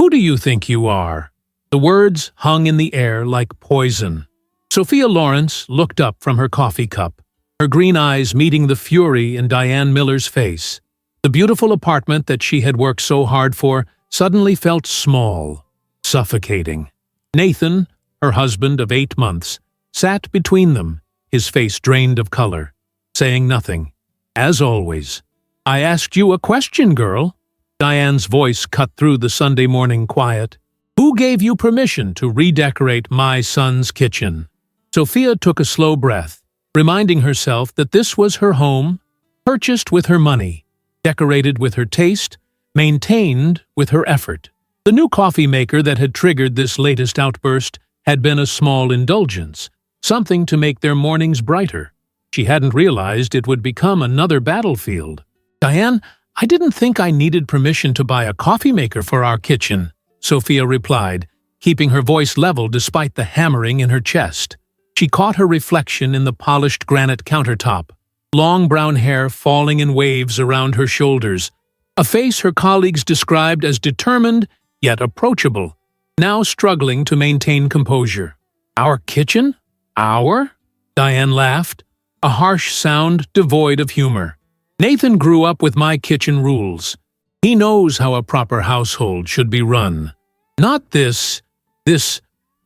Who do you think you are?" The words hung in the air like poison. Sophia Lawrence looked up from her coffee cup, her green eyes meeting the fury in Diane Miller's face. The beautiful apartment that she had worked so hard for suddenly felt small, suffocating. Nathan, her husband of 8 months, sat between them, his face drained of color, saying nothing. As always, "I asked you a question, girl." Diane's voice cut through the Sunday morning quiet. "Who gave you permission to redecorate my son's kitchen?" Sophia took a slow breath, reminding herself that this was her home, purchased with her money, decorated with her taste, maintained with her effort. The new coffee maker that had triggered this latest outburst had been a small indulgence, something to make their mornings brighter. She hadn't realized it would become another battlefield. "Diane, I didn't think I needed permission to buy a coffee maker for our kitchen," Sophia replied, keeping her voice level despite the hammering in her chest. She caught her reflection in the polished granite countertop, long brown hair falling in waves around her shoulders, a face her colleagues described as determined yet approachable, now struggling to maintain composure. "Our kitchen? Our?" Diane laughed, a harsh sound devoid of humor. "Nathan grew up with my kitchen rules. He knows how a proper household should be run. Not this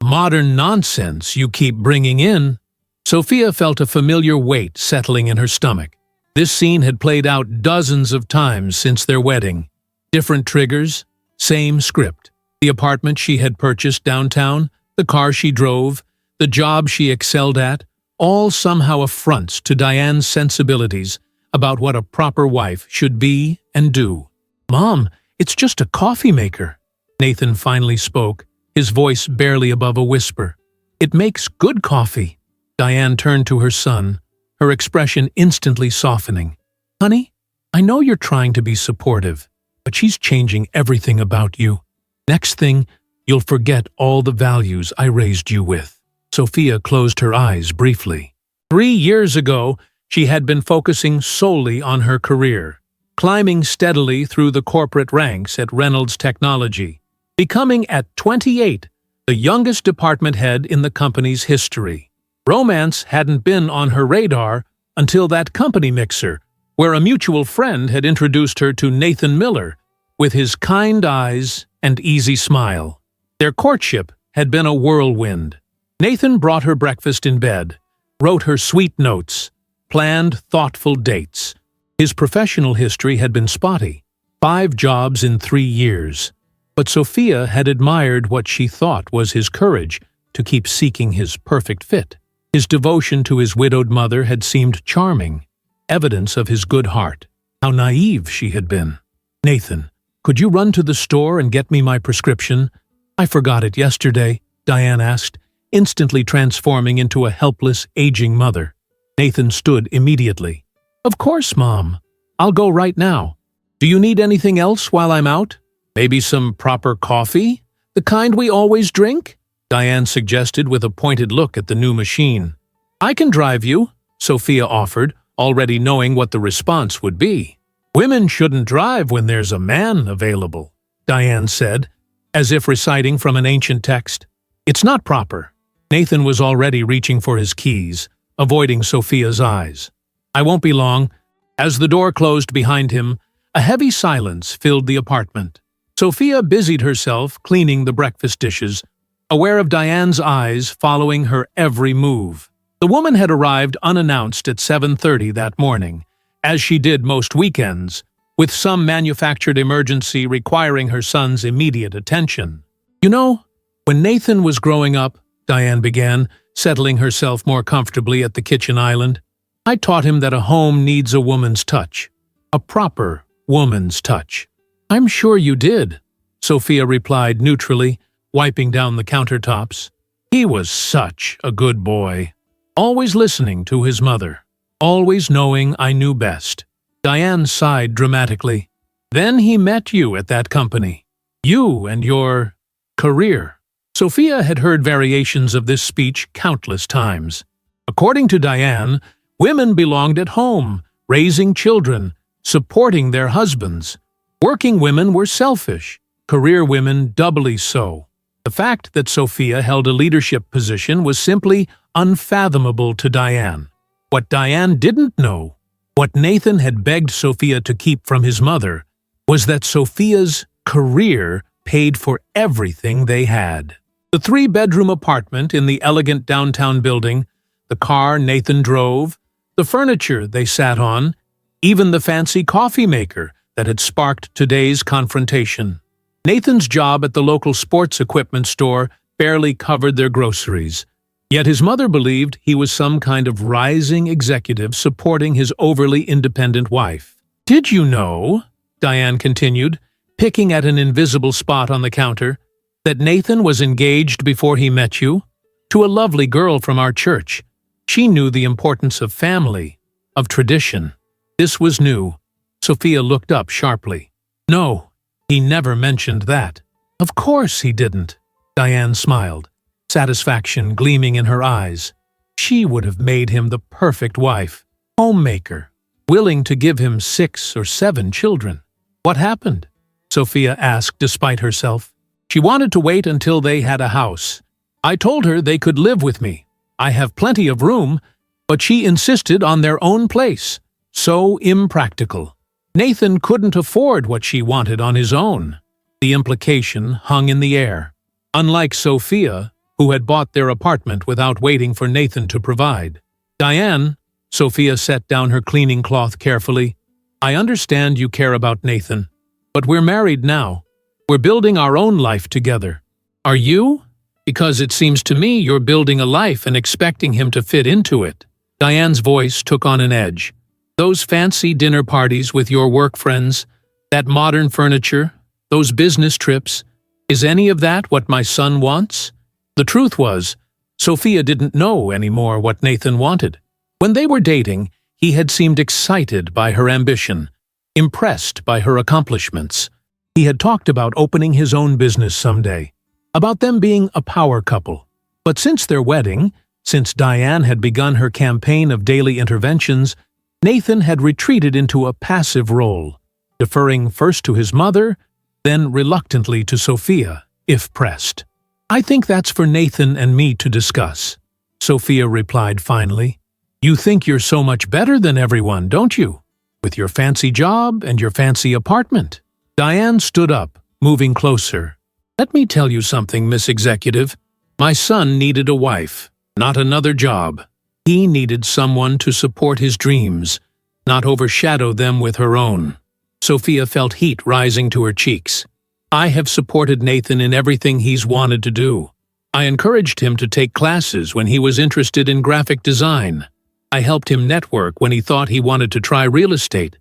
modern nonsense you keep bringing in." Sophia felt a familiar weight settling in her stomach. This scene had played out dozens of times since their wedding. Different triggers, same script. The apartment she had purchased downtown, the car she drove, the job she excelled at, all somehow affronts to Diane's sensibilities about what a proper wife should be and do. "Mom, it's just a coffee maker," Nathan finally spoke, his voice barely above a whisper. "It makes good coffee." Diane turned to her son, her expression instantly softening. "Honey, I know you're trying to be supportive, but she's changing everything about you. Next thing, you'll forget all the values I raised you with." Sophia closed her eyes briefly. 3 years ago, she had been focusing solely on her career, climbing steadily through the corporate ranks at Reynolds Technology, becoming at 28 the youngest department head in the company's history. Romance hadn't been on her radar until that company mixer, where a mutual friend had introduced her to Nathan Miller with his kind eyes and easy smile. Their courtship had been a whirlwind. Nathan brought her breakfast in bed, wrote her sweet notes, planned thoughtful dates. His professional history had been spotty, 5 jobs in 3 years. But Sophia had admired what she thought was his courage to keep seeking his perfect fit. His devotion to his widowed mother had seemed charming, evidence of his good heart. How naive she had been. "Nathan, could you run to the store and get me my prescription? I forgot it yesterday," Diane asked, instantly transforming into a helpless, aging mother. Nathan stood immediately. "Of course, Mom. I'll go right now. Do you need anything else while I'm out? Maybe some proper coffee? The kind we always drink?" Diane suggested with a pointed look at the new machine. "I can drive you," Sophia offered, already knowing what the response would be. "Women shouldn't drive when there's a man available," Diane said, as if reciting from an ancient text. "It's not proper." Nathan was already reaching for his keys, avoiding Sophia's eyes. "I won't be long." As the door closed behind him, a heavy silence filled the apartment. Sophia busied herself cleaning the breakfast dishes, aware of Diane's eyes following her every move. The woman had arrived unannounced at 7:30 that morning, as she did most weekends, with some manufactured emergency requiring her son's immediate attention. "You know, when Nathan was growing up," Diane began, settling herself more comfortably at the kitchen island, "I taught him that a home needs a woman's touch, a proper woman's touch." "I'm sure you did," Sophia replied neutrally, wiping down the countertops. "He was such a good boy, always listening to his mother, always knowing I knew best." Diane sighed dramatically. "Then he met you at that company. You and your career." Sophia had heard variations of this speech countless times. According to Diane, women belonged at home, raising children, supporting their husbands. Working women were selfish, career women doubly so. The fact that Sophia held a leadership position was simply unfathomable to Diane. What Diane didn't know, what Nathan had begged Sophia to keep from his mother, was that Sophia's career paid for everything they had. The three-bedroom apartment in the elegant downtown building, the car Nathan drove, the furniture they sat on, even the fancy coffee maker that had sparked today's confrontation. Nathan's job at the local sports equipment store barely covered their groceries, yet his mother believed he was some kind of rising executive supporting his overly independent wife. "Did you know," Diane continued, picking at an invisible spot on the counter, "that Nathan was engaged before he met you? To a lovely girl from our church. She knew the importance of family, of tradition." This was new. Sophia looked up sharply. "No, he never mentioned that." "Of course he didn't," Diane smiled, satisfaction gleaming in her eyes. She would have made him the perfect wife, homemaker, willing to give him 6 or 7 children. "What happened?" Sophia asked despite herself. "She wanted to wait until they had a house. I told her they could live with me. I have plenty of room, but she insisted on their own place. So impractical. Nathan couldn't afford what she wanted on his own." The implication hung in the air. Unlike Sophia, who had bought their apartment without waiting for Nathan to provide. "Diane," Sophia set down her cleaning cloth carefully, "I understand you care about Nathan, but we're married now. We're building our own life together. Are you? Because it seems to me you're building a life and expecting him to fit into it." Diane's voice took on an edge. "Those fancy dinner parties with your work friends, that modern furniture, those business trips, is any of that what my son wants?" The truth was, Sophia didn't know anymore what Nathan wanted. When they were dating, he had seemed excited by her ambition, impressed by her accomplishments. He had talked about opening his own business someday, about them being a power couple. But since their wedding, since Diane had begun her campaign of daily interventions, Nathan had retreated into a passive role, deferring first to his mother, then reluctantly to Sophia, if pressed. "I think that's for Nathan and me to discuss," Sophia replied finally. "You think you're so much better than everyone, don't you? With your fancy job and your fancy apartment." Diane stood up, moving closer. "Let me tell you something, Miss Executive. My son needed a wife, not another job. He needed someone to support his dreams, not overshadow them with her own." Sophia felt heat rising to her cheeks. "I have supported Nathan in everything he's wanted to do. I encouraged him to take classes when he was interested in graphic design. I helped him network when he thought he wanted to try real estate.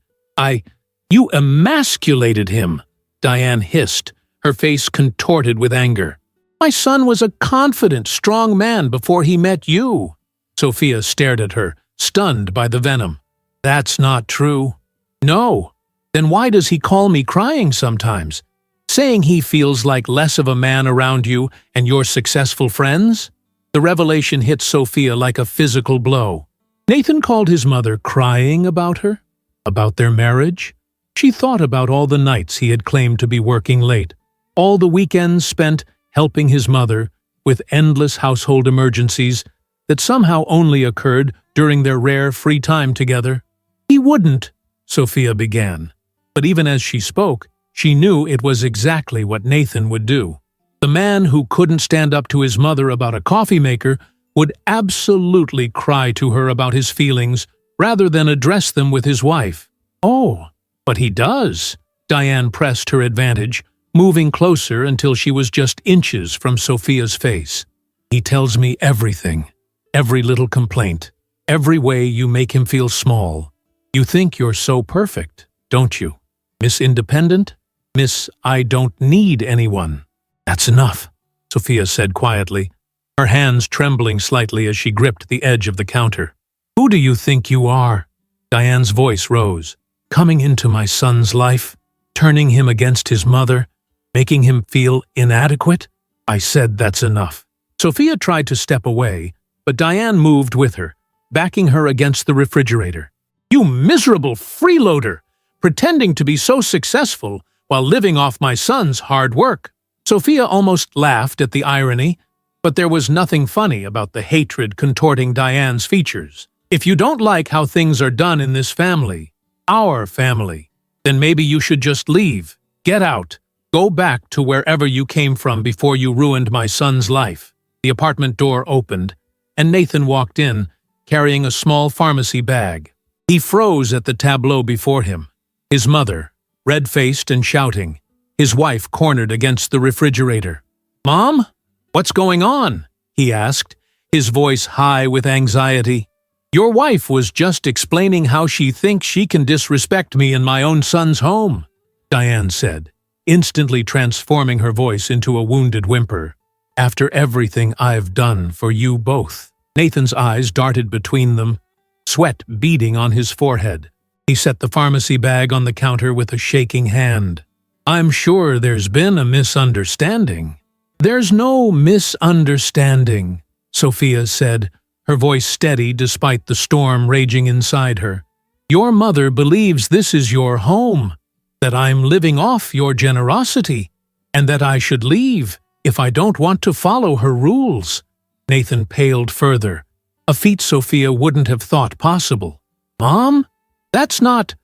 You emasculated him," Diane hissed, her face contorted with anger. "My son was a confident, strong man before he met you." Sophia stared at her, stunned by the venom. "That's not true." "No. Then why does he call me crying sometimes? Saying he feels like less of a man around you and your successful friends?" The revelation hit Sophia like a physical blow. Nathan called his mother crying about her? About their marriage? She thought about all the nights he had claimed to be working late, all the weekends spent helping his mother with endless household emergencies that somehow only occurred during their rare free time together. "He wouldn't," Sophia began. But even as she spoke, she knew it was exactly what Nathan would do. The man who couldn't stand up to his mother about a coffee maker would absolutely cry to her about his feelings rather than address them with his wife. "Oh, but he does." Diane pressed her advantage, moving closer until she was just inches from Sophia's face. "He tells me everything, every little complaint, every way you make him feel small. You think you're so perfect, don't you? Miss Independent? Miss I don't need anyone." "That's enough," Sophia said quietly, her hands trembling slightly as she gripped the edge of the counter. "Who do you think you are?" Diane's voice rose. "Coming into my son's life, turning him against his mother, making him feel inadequate? I said that's enough." Sophia tried to step away, but Diane moved with her, backing her against the refrigerator. "You miserable freeloader! Pretending to be so successful, while living off my son's hard work." Sophia almost laughed at the irony, but there was nothing funny about the hatred contorting Diane's features. "If you don't like how things are done in this family, our family, then maybe you should just leave. Get out. Go back to wherever you came from before you ruined my son's life." The apartment door opened, and Nathan walked in, carrying a small pharmacy bag. He froze at the tableau before him. His mother, red-faced and shouting, his wife cornered against the refrigerator. "Mom? What's going on?" he asked, his voice high with anxiety. "Your wife was just explaining how she thinks she can disrespect me in my own son's home," Diane said, instantly transforming her voice into a wounded whimper. "After everything I've done for you both." Nathan's eyes darted between them, sweat beading on his forehead. He set the pharmacy bag on the counter with a shaking hand. "I'm sure there's been a misunderstanding." "There's no misunderstanding," Sophia said, her voice steady despite the storm raging inside her. "Your mother believes this is your home, that I'm living off your generosity, and that I should leave if I don't want to follow her rules." Nathan paled further, a feat Sophia wouldn't have thought possible. "Mom? That's not…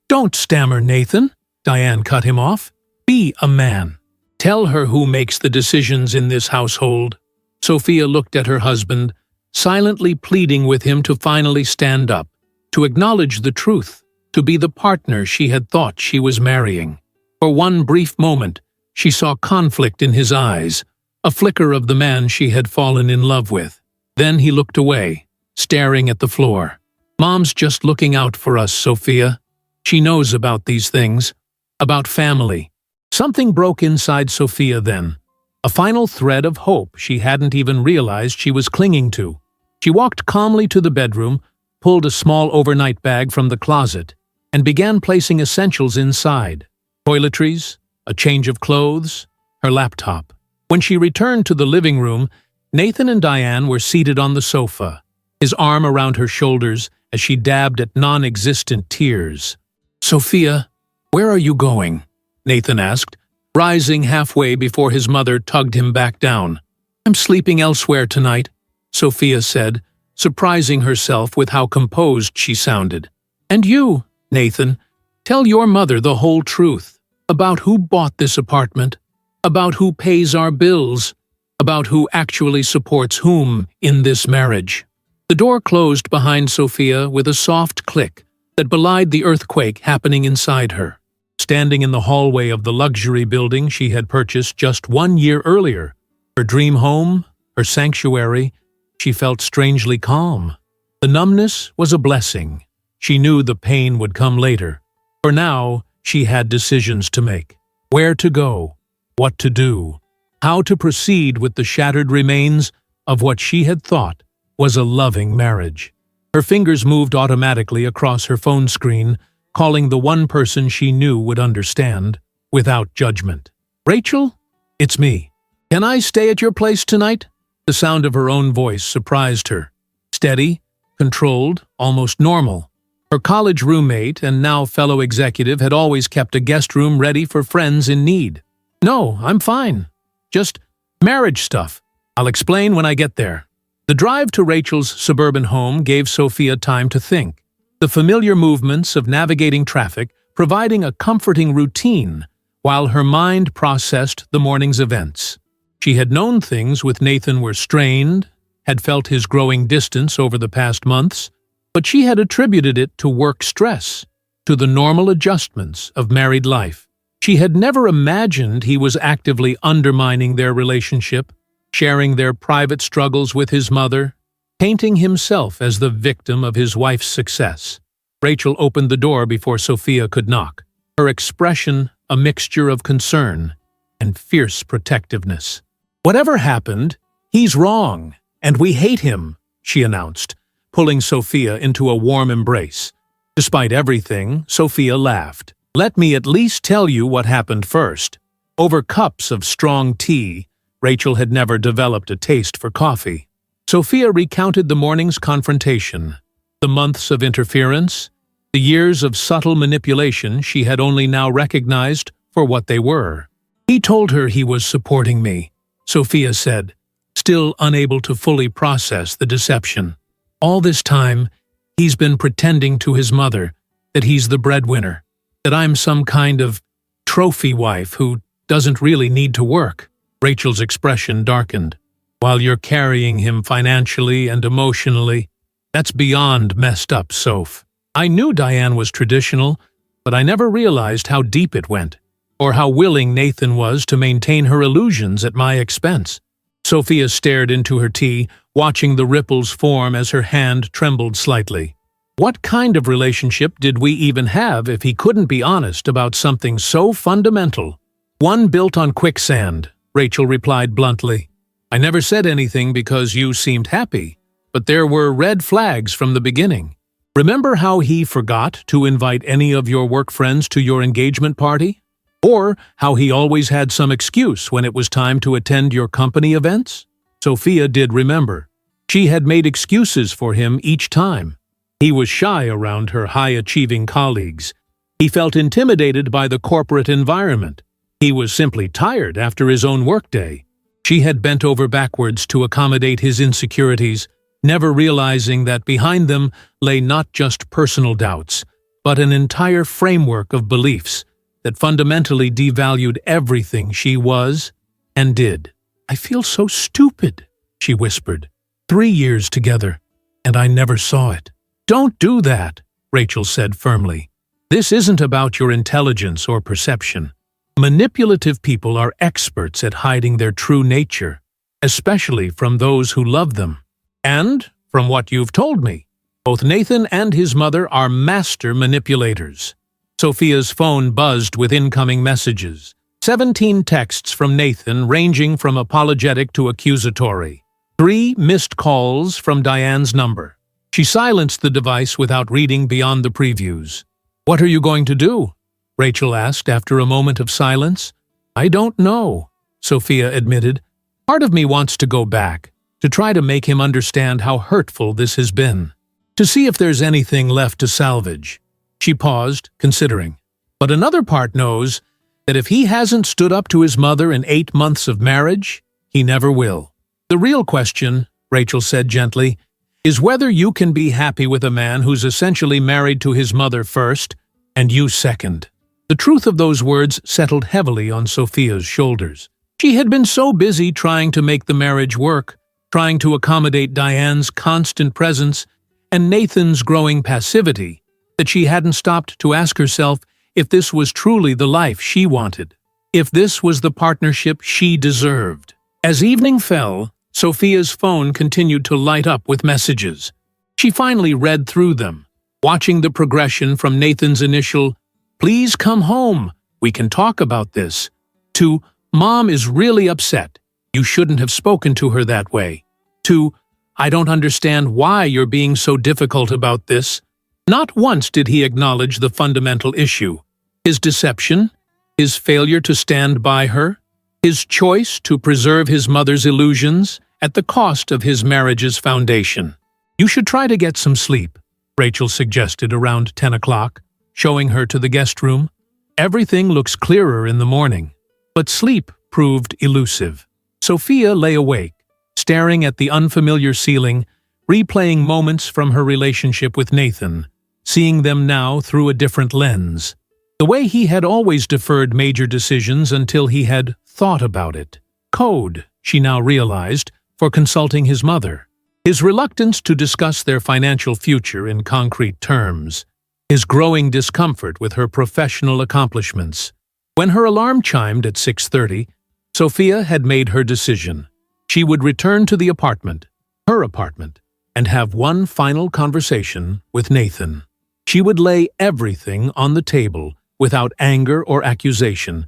Don't stammer, Nathan," Diane cut him off. "Be a man. Tell her who makes the decisions in this household." Sophia looked at her husband, silently pleading with him to finally stand up, to acknowledge the truth, to be the partner she had thought she was marrying. For one brief moment, she saw conflict in his eyes, a flicker of the man she had fallen in love with. Then he looked away, staring at the floor. "Mom's just looking out for us, Sophia. She knows about these things, about family." Something broke inside Sophia then, a final thread of hope she hadn't even realized she was clinging to. She walked calmly to the bedroom, pulled a small overnight bag from the closet, and began placing essentials inside. Toiletries, a change of clothes, her laptop. When she returned to the living room, Nathan and Diane were seated on the sofa, his arm around her shoulders as she dabbed at non-existent tears. "Sophia, where are you going?" Nathan asked, rising halfway before his mother tugged him back down. "I'm sleeping elsewhere tonight," Sophia said, surprising herself with how composed she sounded. "And you, Nathan, tell your mother the whole truth about who bought this apartment, about who pays our bills, about who actually supports whom in this marriage." The door closed behind Sophia with a soft click that belied the earthquake happening inside her. Standing in the hallway of the luxury building she had purchased just 1 year earlier, her dream home, her sanctuary, she felt strangely calm. The numbness was a blessing. She knew the pain would come later. For now, she had decisions to make. Where to go, what to do, how to proceed with the shattered remains of what she had thought was a loving marriage. Her fingers moved automatically across her phone screen, calling the one person she knew would understand, without judgment. "Rachel? It's me. Can I stay at your place tonight?" The sound of her own voice surprised her. Steady, controlled, almost normal. Her college roommate and now fellow executive had always kept a guest room ready for friends in need. "No, I'm fine. Just marriage stuff. I'll explain when I get there." The drive to Rachel's suburban home gave Sophia time to think, the familiar movements of navigating traffic providing a comforting routine while her mind processed the morning's events. She had known things with Nathan were strained, had felt his growing distance over the past months, but she had attributed it to work stress, to the normal adjustments of married life. She had never imagined he was actively undermining their relationship, sharing their private struggles with his mother, painting himself as the victim of his wife's success. Rachel opened the door before Sophia could knock, her expression a mixture of concern and fierce protectiveness. "Whatever happened, he's wrong, and we hate him," she announced, pulling Sophia into a warm embrace. Despite everything, Sophia laughed. "Let me at least tell you what happened first." Over cups of strong tea, Rachel had never developed a taste for coffee. Sophia recounted the morning's confrontation, the months of interference, The years of subtle manipulation she had only now recognized for what they were. "He told her he was supporting me," Sophia said, still unable to fully process the deception. "All this time, he's been pretending to his mother that he's the breadwinner, that I'm some kind of trophy wife who doesn't really need to work." Rachel's expression darkened. "While you're carrying him financially and emotionally, that's beyond messed up, Soph. I knew Diane was traditional, but I never realized how deep it went, or how willing Nathan was to maintain her illusions at my expense." Sophia stared into her tea, watching the ripples form as her hand trembled slightly. What kind of relationship did we even have if he couldn't be honest about something so fundamental? "One built on quicksand," Rachel replied bluntly. "I never said anything because you seemed happy, but there were red flags from the beginning. Remember how he forgot to invite any of your work friends to your engagement party? Or how he always had some excuse when it was time to attend your company events?" Sophia did remember. She had made excuses for him each time. He was shy around her high-achieving colleagues. He felt intimidated by the corporate environment. He was simply tired after his own workday. She had bent over backwards to accommodate his insecurities, never realizing that behind them lay not just personal doubts, but an entire framework of beliefs that fundamentally devalued everything she was and did. "I feel so stupid," she whispered. 3 years together, and I never saw it." "Don't do that," Rachel said firmly. "This isn't about your intelligence or perception. Manipulative people are experts at hiding their true nature, especially from those who love them. And, from what you've told me, both Nathan and his mother are master manipulators." Sophia's phone buzzed with incoming messages. 17 texts from Nathan ranging from apologetic to accusatory. 3 missed calls from Diane's number. She silenced the device without reading beyond the previews. "What are you going to do?" Rachel asked after a moment of silence. "I don't know," Sophia admitted. "Part of me wants to go back, to try to make him understand how hurtful this has been, to see if there's anything left to salvage." She paused, considering. "But another part knows that if he hasn't stood up to his mother in 8 months of marriage, he never will. The real question," Rachel said gently, "is whether you can be happy with a man who's essentially married to his mother first and you second." The truth of those words settled heavily on Sophia's shoulders. She had been so busy trying to make the marriage work, trying to accommodate Diane's constant presence and Nathan's growing passivity, that she hadn't stopped to ask herself if this was truly the life she wanted, if this was the partnership she deserved. As evening fell, Sophia's phone continued to light up with messages. She finally read through them, watching the progression from Nathan's initial, "Please come home, we can talk about this," to "Mom is really upset, you shouldn't have spoken to her that way," to "I don't understand why you're being so difficult about this." Not once did he acknowledge the fundamental issue: his deception, his failure to stand by her, his choice to preserve his mother's illusions at the cost of his marriage's foundation. "You should try to get some sleep," Rachel suggested around 10 o'clock, showing her to the guest room. "Everything looks clearer in the morning." But sleep proved elusive. Sophia lay awake, staring at the unfamiliar ceiling, replaying moments from her relationship with Nathan, seeing them now through a different lens. The way he had always deferred major decisions until he had thought about it. Code, she now realized, for consulting his mother. His reluctance to discuss their financial future in concrete terms. His growing discomfort with her professional accomplishments. When her alarm chimed at 6:30, Sophia had made her decision. She would return to the apartment, her apartment, and have one final conversation with Nathan. She would lay everything on the table without anger or accusation,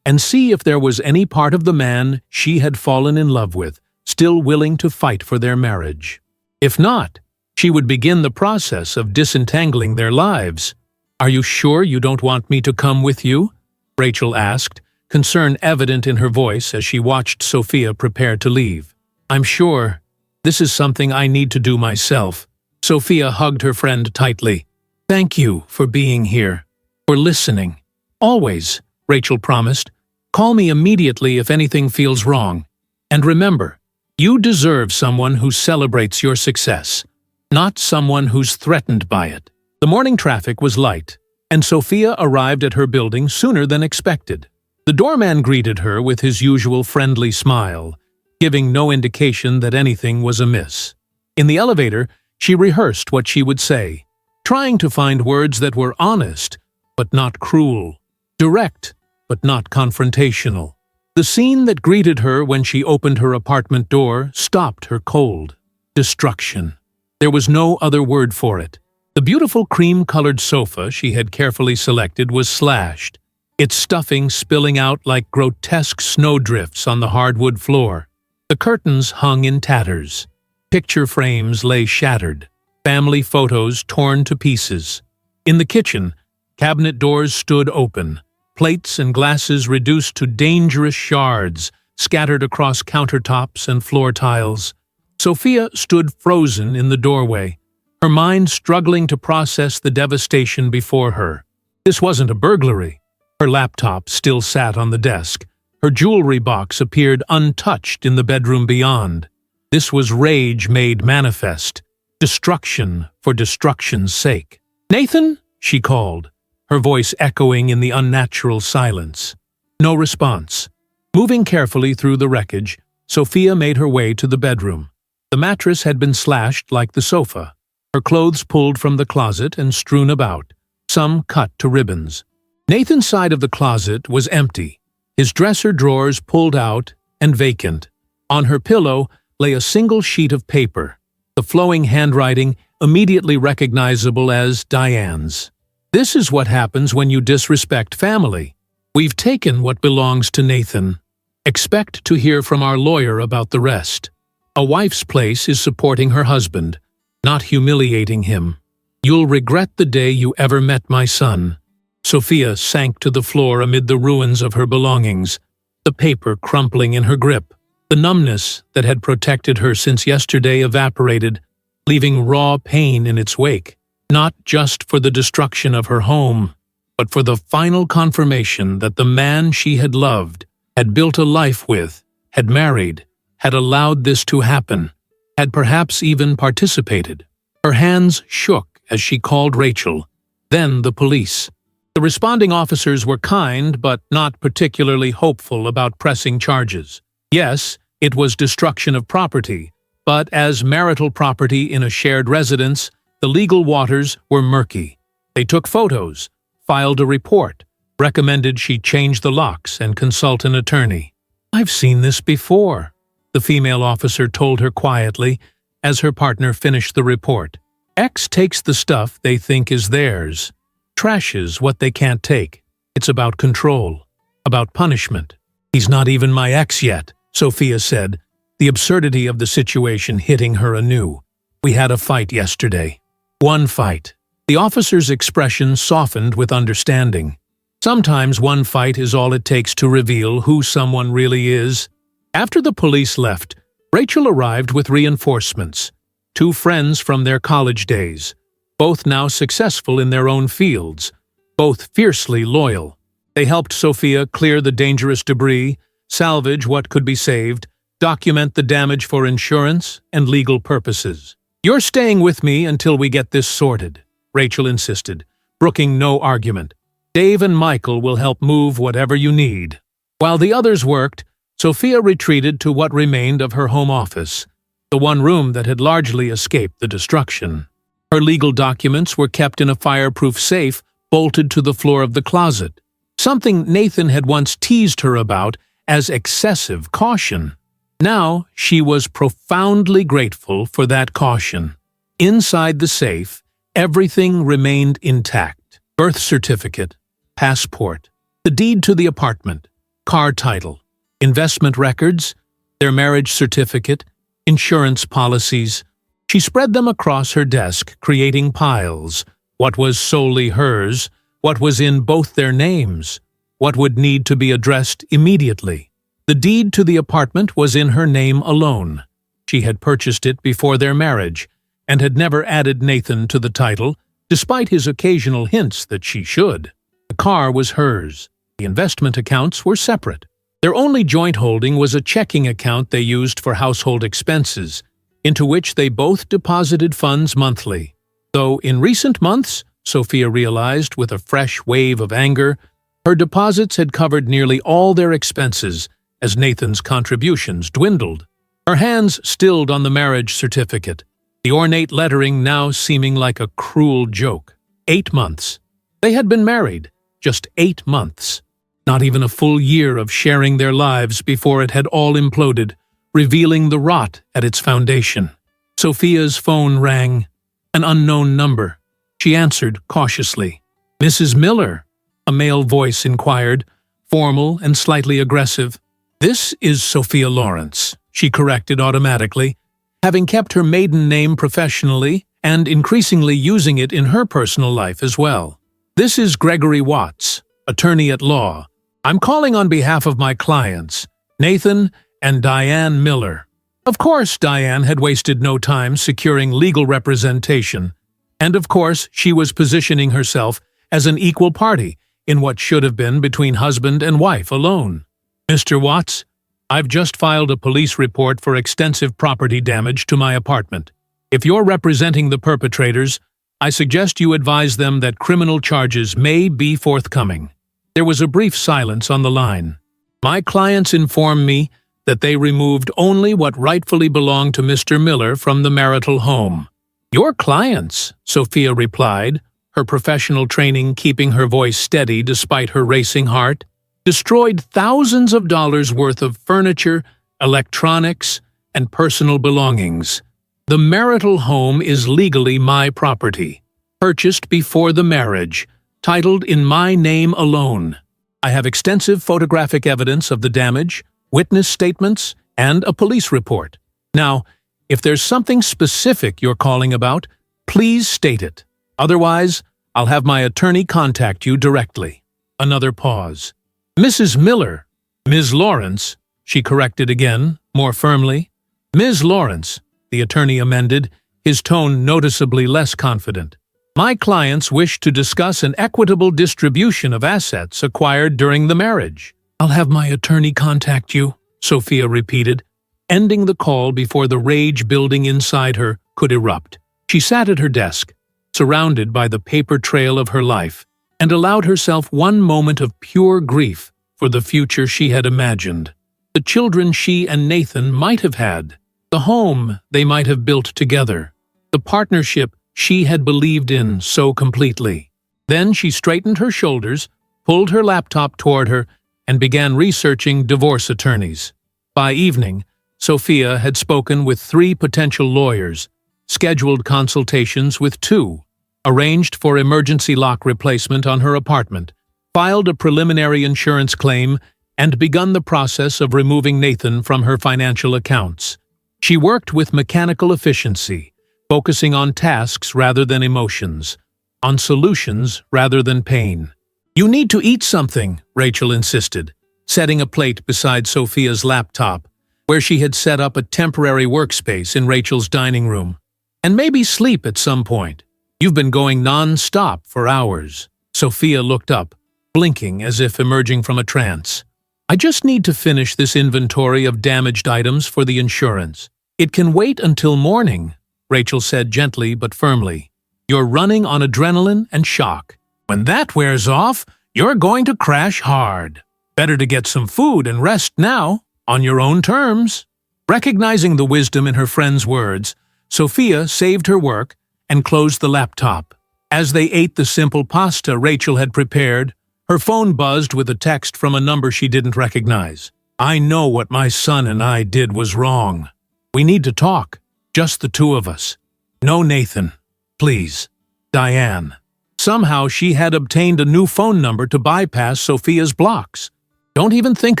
and see if there was any part of the man she had fallen in love with still willing to fight for their marriage. If not, she would begin the process of disentangling their lives. "Are you sure you don't want me to come with you?" Rachel asked, concern evident in her voice as she watched Sophia prepare to leave. "I'm sure. This is something I need to do myself." Sophia hugged her friend tightly. Thank you for being here, for listening. Always, Rachel promised. Call me immediately if anything feels wrong. And remember, you deserve someone who celebrates your success, not someone who's threatened by it. The morning traffic was light, and Sophia arrived at her building sooner than expected. The doorman greeted her with his usual friendly smile, giving no indication that anything was amiss. In the elevator, she rehearsed what she would say, trying to find words that were honest, but not cruel, direct, but not confrontational. The scene that greeted her when she opened her apartment door stopped her cold. Destruction. There was no other word for it. The beautiful cream-colored sofa she had carefully selected was slashed, its stuffing spilling out like grotesque snowdrifts on the hardwood floor. The curtains hung in tatters. Picture frames lay shattered, family photos torn to pieces. In the kitchen, cabinet doors stood open, plates and glasses reduced to dangerous shards scattered across countertops and floor tiles. Sophia stood frozen in the doorway, her mind struggling to process the devastation before her. This wasn't a burglary. Her laptop still sat on the desk. Her jewelry box appeared untouched in the bedroom beyond. This was rage made manifest, destruction for destruction's sake. "Nathan?" she called, her voice echoing in the unnatural silence. No response. Moving carefully through the wreckage, Sophia made her way to the bedroom. The mattress had been slashed like the sofa, her clothes pulled from the closet and strewn about, some cut to ribbons. Nathan's side of the closet was empty, his dresser drawers pulled out and vacant. On her pillow lay a single sheet of paper, the flowing handwriting immediately recognizable as Diane's. "This is what happens when you disrespect family. We've taken what belongs to Nathan. Expect to hear from our lawyer about the rest. A wife's place is supporting her husband, not humiliating him. You'll regret the day you ever met my son." Sophia sank to the floor amid the ruins of her belongings, the paper crumpling in her grip. The numbness that had protected her since yesterday evaporated, leaving raw pain in its wake, not just for the destruction of her home, but for the final confirmation that the man she had loved, had built a life with, had married, had allowed this to happen, had perhaps even participated. Her hands shook as she called Rachel, then the police. The responding officers were kind but not particularly hopeful about pressing charges. Yes, it was destruction of property, but as marital property in a shared residence, the legal waters were murky. They took photos, filed a report, recommended she change the locks and consult an attorney. "I've seen this before," the female officer told her quietly as her partner finished the report. "X takes the stuff they think is theirs, trashes what they can't take. It's about control, about punishment." "He's not even my ex yet," Sophia said, the absurdity of the situation hitting her anew. "We had a fight yesterday." One fight. The officer's expression softened with understanding. Sometimes one fight is all it takes to reveal who someone really is. After the police left, Rachel arrived with reinforcements. 2 friends from their college days, both now successful in their own fields, both fiercely loyal. They helped Sophia clear the dangerous debris, salvage what could be saved, document the damage for insurance and legal purposes. "You're staying with me until we get this sorted," Rachel insisted, brooking no argument. "Dave and Michael will help move whatever you need." While the others worked, Sophia retreated to what remained of her home office, the one room that had largely escaped the destruction. Her legal documents were kept in a fireproof safe bolted to the floor of the closet, something Nathan had once teased her about as excessive caution. Now she was profoundly grateful for that caution. Inside the safe, everything remained intact. Birth certificate, passport, the deed to the apartment, car title, investment records, their marriage certificate, insurance policies. She spread them across her desk, creating piles. What was solely hers, what was in both their names, what would need to be addressed immediately. The deed to the apartment was in her name alone. She had purchased it before their marriage, and had never added Nathan to the title, despite his occasional hints that she should. The car was hers. The investment accounts were separate. Their only joint holding was a checking account they used for household expenses, into which they both deposited funds monthly. Though in recent months, Sophia realized with a fresh wave of anger, her deposits had covered nearly all their expenses as Nathan's contributions dwindled. Her hands stilled on the marriage certificate, the ornate lettering now seeming like a cruel joke. 8 months. They had been married, just 8 months. Not even a full year of sharing their lives before it had all imploded, revealing the rot at its foundation. Sophia's phone rang. An unknown number. She answered cautiously. "Mrs. Miller," a male voice inquired, formal and slightly aggressive. "This is Sophia Lawrence," she corrected automatically, having kept her maiden name professionally and increasingly using it in her personal life as well. "This is Gregory Watts, attorney at law. I'm calling on behalf of my clients, Nathan and Diane Miller." Of course, Diane had wasted no time securing legal representation, and of course, she was positioning herself as an equal party in what should have been between husband and wife alone. "Mr. Watts, I've just filed a police report for extensive property damage to my apartment. If you're representing the perpetrators, I suggest you advise them that criminal charges may be forthcoming." There was a brief silence on the line. "My clients inform me that they removed only what rightfully belonged to Mr. Miller from the marital home." "Your clients," Sophia replied, her professional training keeping her voice steady despite her racing heart, "destroyed thousands of dollars worth of furniture, electronics, and personal belongings. The marital home is legally my property, purchased before the marriage, titled in my name alone. I have extensive photographic evidence of the damage, witness statements, and a police report. Now, if there's something specific you're calling about, please state it. Otherwise, I'll have my attorney contact you directly." Another pause. "Mrs. Miller." "Ms. Lawrence," she corrected again, more firmly. "Ms. Lawrence," the attorney amended, his tone noticeably less confident. "My clients wish to discuss an equitable distribution of assets acquired during the marriage." "I'll have my attorney contact you," Sophia repeated, ending the call before the rage building inside her could erupt. She sat at her desk, surrounded by the paper trail of her life, and allowed herself one moment of pure grief for the future she had imagined. The children she and Nathan might have had, the home they might have built together, the partnership she had believed in so completely. Then she straightened her shoulders, pulled her laptop toward her, and began researching divorce attorneys. By evening, Sophia had spoken with 3 potential lawyers, scheduled consultations with 2, arranged for emergency lock replacement on her apartment, filed a preliminary insurance claim, and begun the process of removing Nathan from her financial accounts. She worked with mechanical efficiency, focusing on tasks rather than emotions, on solutions rather than pain. "You need to eat something," Rachel insisted, setting a plate beside Sophia's laptop, where she had set up a temporary workspace in Rachel's dining room. "And maybe sleep at some point. You've been going non-stop for hours." Sophia looked up, blinking as if emerging from a trance. "I just need to finish this inventory of damaged items for the insurance. It can wait until morning," Rachel said gently but firmly. "You're running on adrenaline and shock. When that wears off, you're going to crash hard. Better to get some food and rest now, on your own terms." Recognizing the wisdom in her friend's words, Sophia saved her work and closed the laptop. As they ate the simple pasta Rachel had prepared, her phone buzzed with a text from a number she didn't recognize. "I know what my son and I did was wrong. We need to talk. Just the 2 of us. No Nathan. Please. Diane." Somehow she had obtained a new phone number to bypass Sophia's blocks. "Don't even think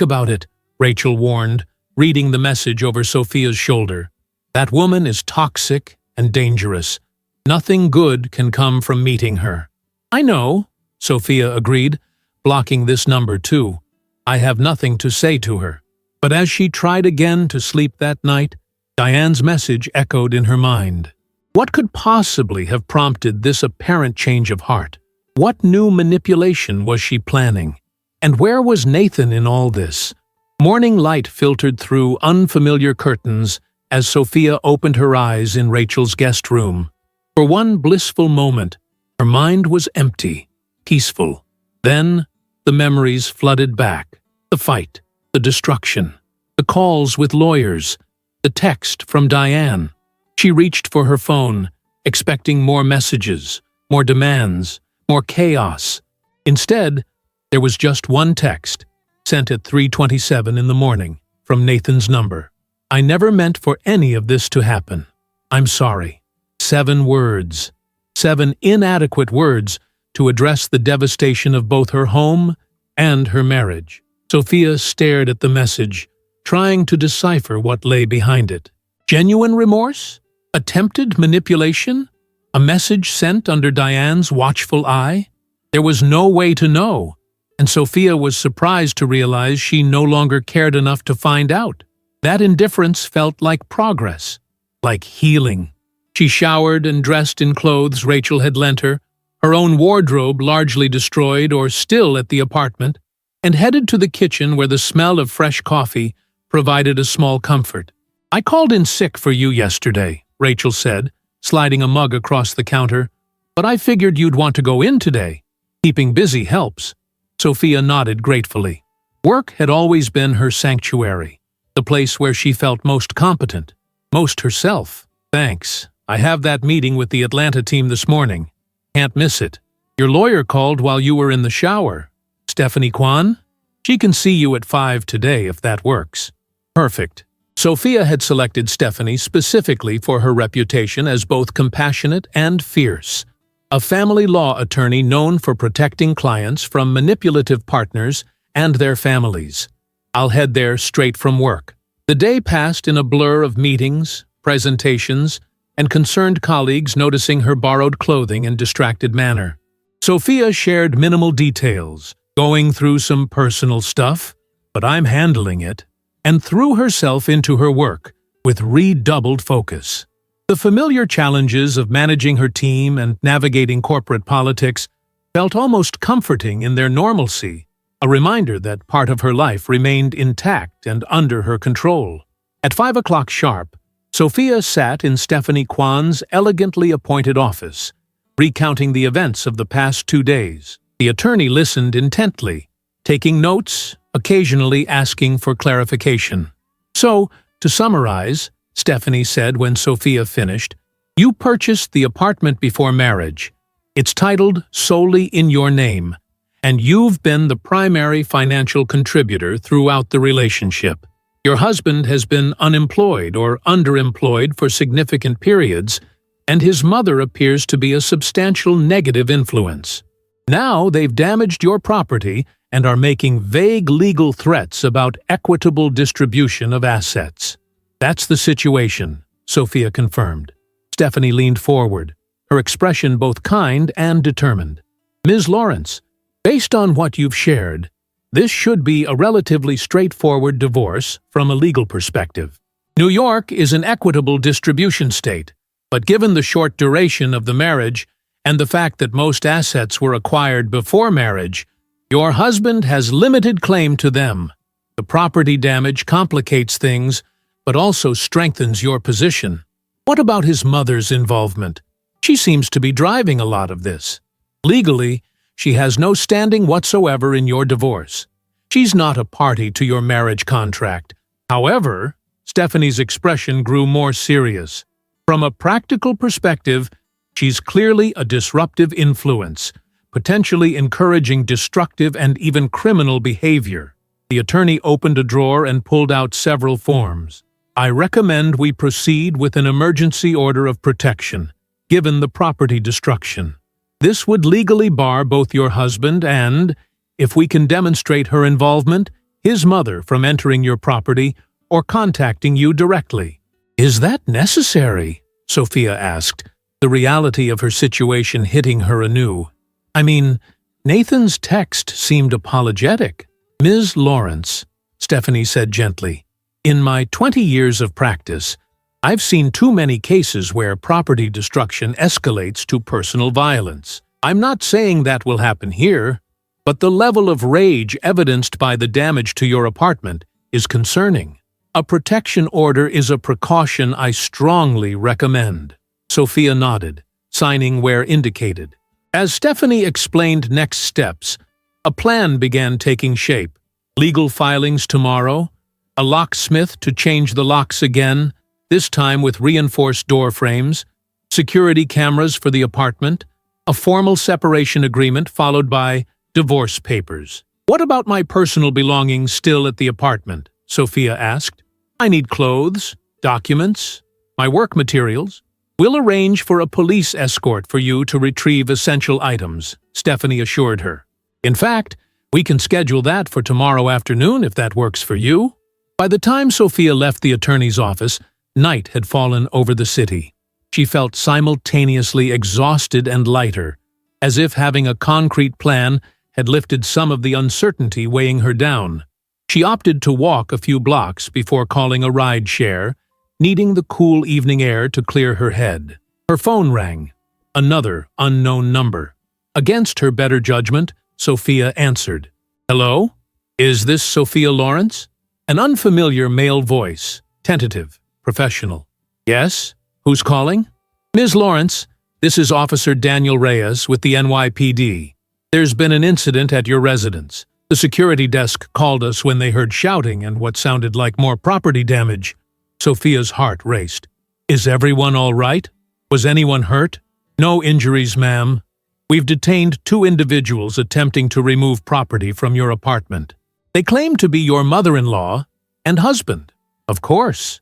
about it," Rachel warned, reading the message over Sophia's shoulder. "That woman is toxic and dangerous. Nothing good can come from meeting her." "I know," Sophia agreed, blocking this number too. "I have nothing to say to her." But as she tried again to sleep that night, Diane's message echoed in her mind. What could possibly have prompted this apparent change of heart? What new manipulation was she planning? And where was Nathan in all this? Morning light filtered through unfamiliar curtains as Sophia opened her eyes in Rachel's guest room. For one blissful moment, her mind was empty, peaceful. Then, the memories flooded back. The fight, the destruction, the calls with lawyers, the text from Diane. She reached for her phone, expecting more messages, more demands, more chaos. Instead, there was just one text, sent at 3:27 in the morning, from Nathan's number. "I never meant for any of this to happen. I'm sorry." 7 words. 7 inadequate words to address the devastation of both her home and her marriage. Sophia stared at the message, trying to decipher what lay behind it. Genuine remorse? Attempted manipulation? A message sent under Diane's watchful eye? There was no way to know, and Sophia was surprised to realize she no longer cared enough to find out. That indifference felt like progress, like healing. She showered and dressed in clothes Rachel had lent her, her own wardrobe largely destroyed or still at the apartment, and headed to the kitchen where the smell of fresh coffee provided a small comfort. "I called in sick for you yesterday," Rachel said, sliding a mug across the counter, "but I figured you'd want to go in today. Keeping busy helps." Sophia nodded gratefully. Work had always been her sanctuary, the place where she felt most competent, most herself. "Thanks. I have that meeting with the Atlanta team this morning. Can't miss it. Your lawyer called while you were in the shower. Stephanie Kwan? She can see you at 5 today if that works." Perfect. Sophia had selected Stephanie specifically for her reputation as both compassionate and fierce, a family law attorney known for protecting clients from manipulative partners and their families. "I'll head there straight from work." The day passed in a blur of meetings, presentations, and concerned colleagues noticing her borrowed clothing and distracted manner. Sophia shared minimal details, going through some personal stuff, but I'm handling it, and threw herself into her work with redoubled focus. The familiar challenges of managing her team and navigating corporate politics felt almost comforting in their normalcy, a reminder that part of her life remained intact and under her control. At 5 o'clock sharp, Sophia sat in Stephanie Kwan's elegantly appointed office, recounting the events of the past 2 days. The attorney listened intently, taking notes, occasionally asking for clarification. "So, to summarize," Stephanie said when Sophia finished, "you purchased the apartment before marriage. It's titled solely in your name, and you've been the primary financial contributor throughout the relationship. Your husband has been unemployed or underemployed for significant periods, and his mother appears to be a substantial negative influence. Now they've damaged your property and are making vague legal threats about equitable distribution of assets." "That's the situation," Sophia confirmed. Stephanie leaned forward, her expression both kind and determined. "Ms. Lawrence, based on what you've shared, this should be a relatively straightforward divorce from a legal perspective. New York is an equitable distribution state, but given the short duration of the marriage and the fact that most assets were acquired before marriage, your husband has limited claim to them. The property damage complicates things, but also strengthens your position. What about his mother's involvement? She seems to be driving a lot of this. Legally, she has no standing whatsoever in your divorce. She's not a party to your marriage contract. However," Stephanie's expression grew more serious, "from a practical perspective, she's clearly a disruptive influence, potentially encouraging destructive and even criminal behavior." The attorney opened a drawer and pulled out several forms. "I recommend we proceed with an emergency order of protection, given the property destruction. This would legally bar both your husband and, if we can demonstrate her involvement, his mother from entering your property or contacting you directly." "Is that necessary?" Sophia asked, the reality of her situation hitting her anew. "I mean, Nathan's text seemed apologetic." "Ms. Lawrence," Stephanie said gently, "in my 20 years of practice, I've seen too many cases where property destruction escalates to personal violence. I'm not saying that will happen here, but the level of rage evidenced by the damage to your apartment is concerning. A protection order is a precaution I strongly recommend." Sophia nodded, signing where indicated. As Stephanie explained next steps, a plan began taking shape. Legal filings tomorrow, a locksmith to change the locks again, this time with reinforced door frames, security cameras for the apartment, a formal separation agreement followed by divorce papers. "What about my personal belongings still at the apartment?" Sophia asked. "I need clothes, documents, my work materials." "We'll arrange for a police escort for you to retrieve essential items," Stephanie assured her. "In fact, we can schedule that for tomorrow afternoon if that works for you." By the time Sophia left the attorney's office, night had fallen over the city. She felt simultaneously exhausted and lighter, as if having a concrete plan had lifted some of the uncertainty weighing her down. She opted to walk a few blocks before calling a ride-share, needing the cool evening air to clear her head. Her phone rang. Another unknown number. Against her better judgment, Sophia answered. "Hello? Is this Sophia Lawrence?" An unfamiliar male voice, tentative, professional. "Yes? Who's calling?" "Ms. Lawrence, this is Officer Daniel Reyes with the NYPD. There's been an incident at your residence. The security desk called us when they heard shouting and what sounded like more property damage." Sophia's heart raced. "Is everyone all right? Was anyone hurt?" "No injuries, ma'am. We've detained 2 individuals attempting to remove property from your apartment. They claim to be your mother-in-law and husband." Of course,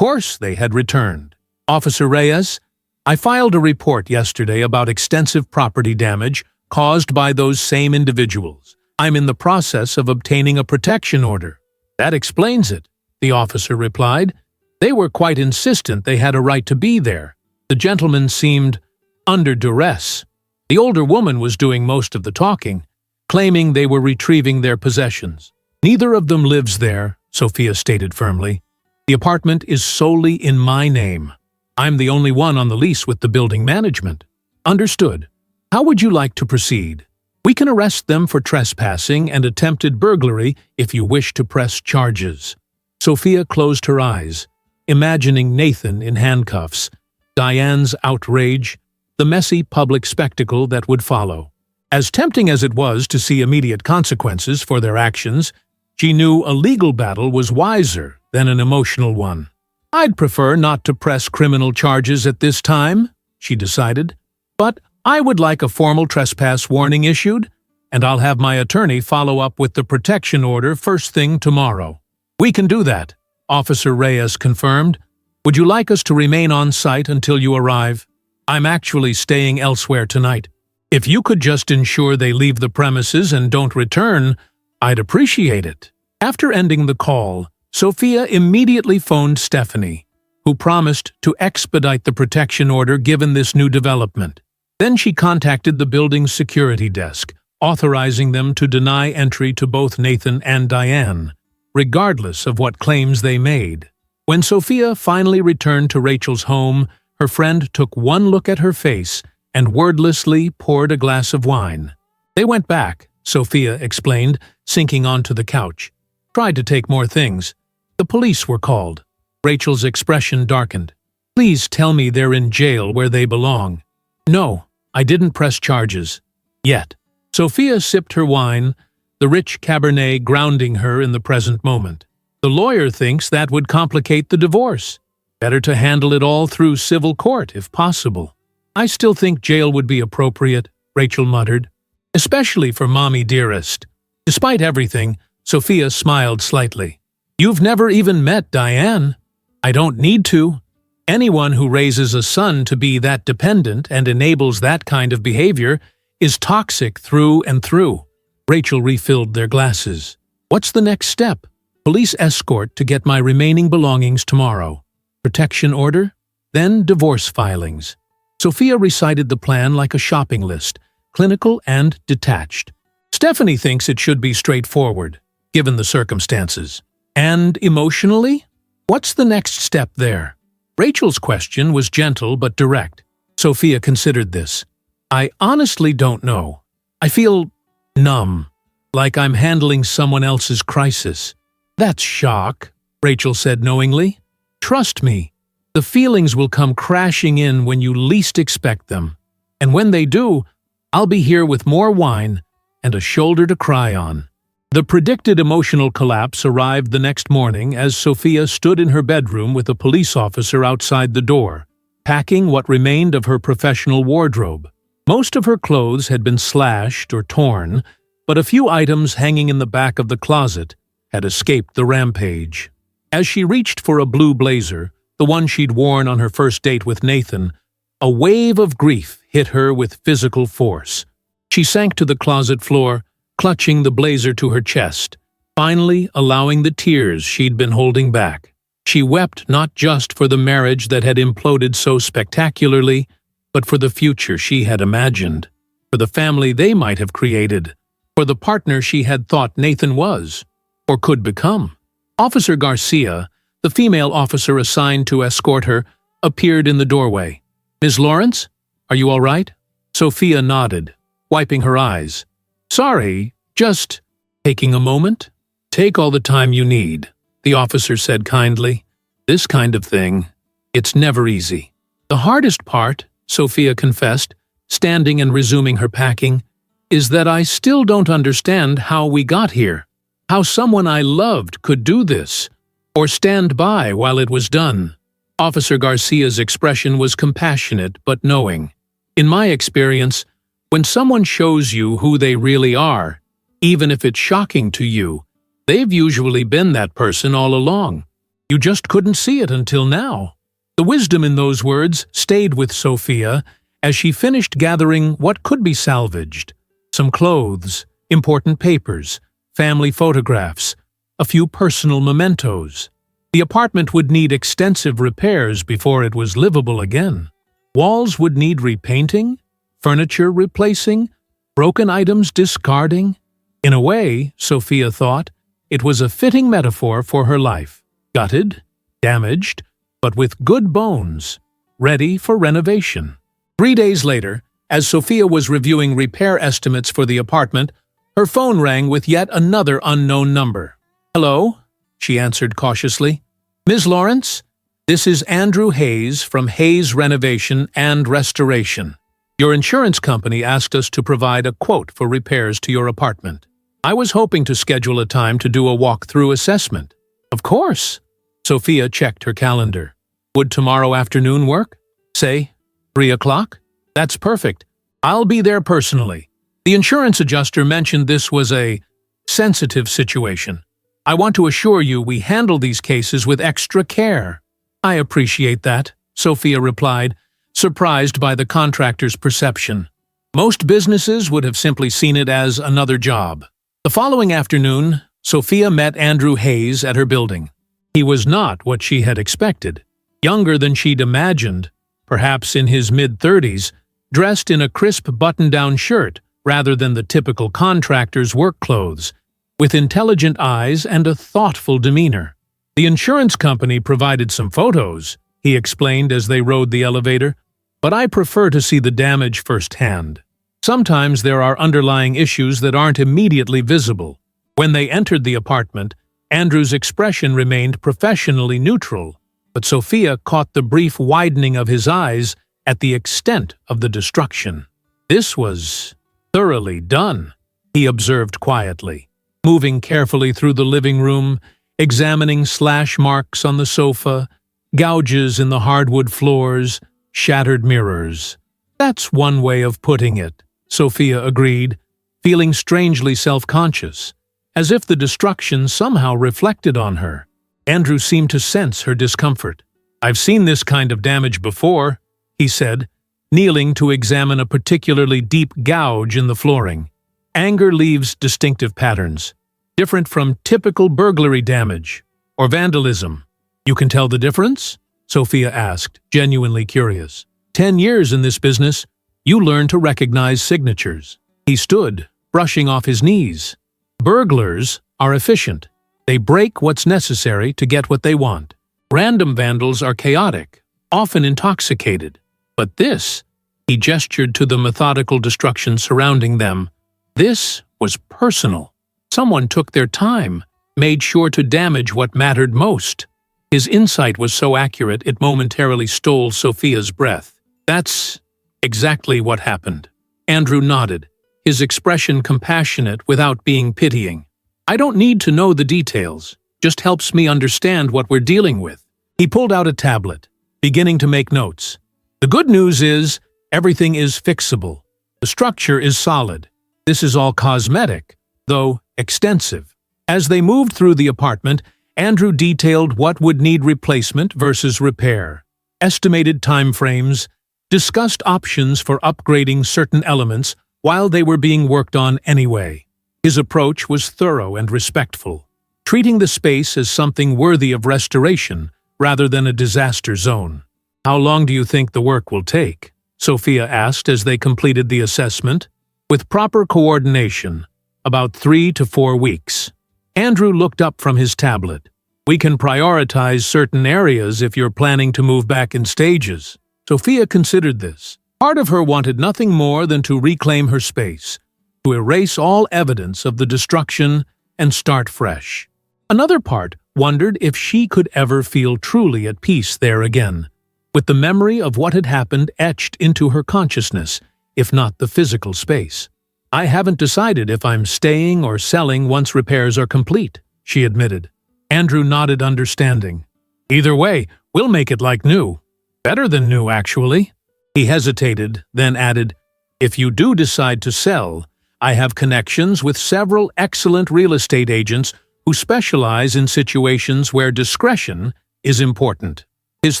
they had returned. "Officer Reyes, I filed a report yesterday about extensive property damage caused by those same individuals. I'm in the process of obtaining a protection order." "That explains it," the officer replied. "They were quite insistent they had a right to be there. The gentleman seemed under duress. The older woman was doing most of the talking, claiming they were retrieving their possessions. Neither of them lives there," Sophia stated firmly. "The apartment is solely in my name. I'm the only one on the lease with the building management." "Understood. How would you like to proceed? We can arrest them for trespassing and attempted burglary if you wish to press charges." Sophia closed her eyes, imagining Nathan in handcuffs, Diane's outrage, the messy public spectacle that would follow. As tempting as it was to see immediate consequences for their actions, she knew a legal battle was wiser than an emotional one. "I'd prefer not to press criminal charges at this time," she decided, "but I would like a formal trespass warning issued, and I'll have my attorney follow up with the protection order first thing tomorrow." "We can do that," Officer Reyes confirmed. "Would you like us to remain on site until you arrive? I'm actually staying elsewhere tonight. If you could just ensure they leave the premises and don't return, I'd appreciate it." After ending the call, Sophia immediately phoned Stephanie, who promised to expedite the protection order given this new development. Then she contacted the building's security desk, authorizing them to deny entry to both Nathan and Diane, regardless of what claims they made. When Sophia finally returned to Rachel's home, her friend took one look at her face and wordlessly poured a glass of wine. "They went back," Sophia explained, sinking onto the couch. "Tried to take more things. The police were called." Rachel's expression darkened. "Please tell me they're in jail where they belong." "No, I didn't press charges. Yet." Sophia sipped her wine, the rich Cabernet grounding her in the present moment. "The lawyer thinks that would complicate the divorce. Better to handle it all through civil court, if possible." "I still think jail would be appropriate," Rachel muttered. "Especially for Mommy Dearest." Despite everything, Sophia smiled slightly. "You've never even met Diane." "I don't need to. Anyone who raises a son to be that dependent and enables that kind of behavior is toxic through and through." Rachel refilled their glasses. "What's the next step?" "Police escort to get my remaining belongings tomorrow. Protection order, then divorce filings." Sophia recited the plan like a shopping list, clinical and detached. Stephanie thinks it should be straightforward, given the circumstances. "And emotionally? What's the next step there?" Rachel's question was gentle but direct. Sophia considered this. I honestly don't know. I feel numb, like I'm handling someone else's crisis. That's shock, Rachel said knowingly. Trust me, the feelings will come crashing in when you least expect them. And when they do, I'll be here with more wine and a shoulder to cry on. The predicted emotional collapse arrived the next morning as Sophia stood in her bedroom with a police officer outside the door, packing what remained of her professional wardrobe. Most of her clothes had been slashed or torn, but a few items hanging in the back of the closet had escaped the rampage. As she reached for a blue blazer, the one she'd worn on her first date with Nathan, a wave of grief hit her with physical force. She sank to the closet floor, clutching the blazer to her chest, finally allowing the tears she'd been holding back. She wept not just for the marriage that had imploded so spectacularly, but for the future she had imagined, for the family they might have created, for the partner she had thought Nathan was, or could become. Officer Garcia, the female officer assigned to escort her, appeared in the doorway. Ms. Lawrence, are you all right? Sophia nodded, wiping her eyes. Sorry, just taking a moment? Take all the time you need, the officer said kindly. This kind of thing, it's never easy. The hardest part, Sophia confessed, standing and resuming her packing, is that I still don't understand how we got here, how someone I loved could do this, or stand by while it was done. Officer Garcia's expression was compassionate but knowing. In my experience, when someone shows you who they really are, even if it's shocking to you, they've usually been that person all along. You just couldn't see it until now. The wisdom in those words stayed with Sophia as she finished gathering what could be salvaged. Some clothes, important papers, family photographs, a few personal mementos. The apartment would need extensive repairs before it was livable again. Walls would need repainting, furniture replacing, broken items discarding. In a way, Sophia thought, it was a fitting metaphor for her life. Gutted, damaged, but with good bones, ready for renovation. 3 days later, as Sophia was reviewing repair estimates for the apartment, her phone rang with yet another unknown number. Hello? She answered cautiously. Ms. Lawrence, this is Andrew Hayes from Hayes Renovation and Restoration. Your insurance company asked us to provide a quote for repairs to your apartment. I was hoping to schedule a time to do a walk-through assessment. Of course. Sophia checked her calendar. Would tomorrow afternoon work? Say, 3 o'clock? That's perfect. I'll be there personally. The insurance adjuster mentioned this was a sensitive situation. I want to assure you we handle these cases with extra care. I appreciate that, Sophia replied, surprised by the contractor's perception. Most businesses would have simply seen it as another job. The following afternoon, Sophia met Andrew Hayes at her building. He was not what she had expected. Younger than she'd imagined, perhaps in his mid-30s, dressed in a crisp button-down shirt rather than the typical contractor's work clothes, with intelligent eyes and a thoughtful demeanor. The insurance company provided some photos, he explained as they rode the elevator, but I prefer to see the damage firsthand. Sometimes there are underlying issues that aren't immediately visible. When they entered the apartment, Andrew's expression remained professionally neutral, but Sophia caught the brief widening of his eyes at the extent of the destruction. This was thoroughly done, he observed quietly, moving carefully through the living room, examining slash marks on the sofa, gouges in the hardwood floors, shattered mirrors. That's one way of putting it, Sophia agreed, feeling strangely self-conscious, as if the destruction somehow reflected on her. Andrew seemed to sense her discomfort. I've seen this kind of damage before, he said, kneeling to examine a particularly deep gouge in the flooring. Anger leaves distinctive patterns, different from typical burglary damage or vandalism. You can tell the difference? Sophia asked, genuinely curious. 10 years in this business, you learn to recognize signatures. He stood, brushing off his knees. Burglars are efficient. They break what's necessary to get what they want. Random vandals are chaotic, often intoxicated. But this, he gestured to the methodical destruction surrounding them, this was personal. Someone took their time, made sure to damage what mattered most. His insight was so accurate it momentarily stole Sophia's breath. That's exactly what happened. Andrew nodded, his expression compassionate without being pitying. I don't need to know the details, just helps me understand what we're dealing with. He pulled out a tablet, beginning to make notes. The good news is, everything is fixable. The structure is solid. This is all cosmetic, though extensive. As they moved through the apartment, Andrew detailed what would need replacement versus repair, estimated timeframes, discussed options for upgrading certain elements while they were being worked on anyway. His approach was thorough and respectful, treating the space as something worthy of restoration rather than a disaster zone. How long do you think the work will take? Sophia asked as they completed the assessment. With proper coordination, about 3 to 4 weeks. Andrew looked up from his tablet. We can prioritize certain areas if you're planning to move back in stages. Sophia considered this. Part of her wanted nothing more than to reclaim her space, to erase all evidence of the destruction and start fresh. Another part wondered if she could ever feel truly at peace there again, with the memory of what had happened etched into her consciousness, if not the physical space. I haven't decided if I'm staying or selling once repairs are complete, she admitted. Andrew nodded understanding. Either way, we'll make it like new. Better than new, actually. He hesitated, then added, if you do decide to sell, I have connections with several excellent real estate agents who specialize in situations where discretion is important. His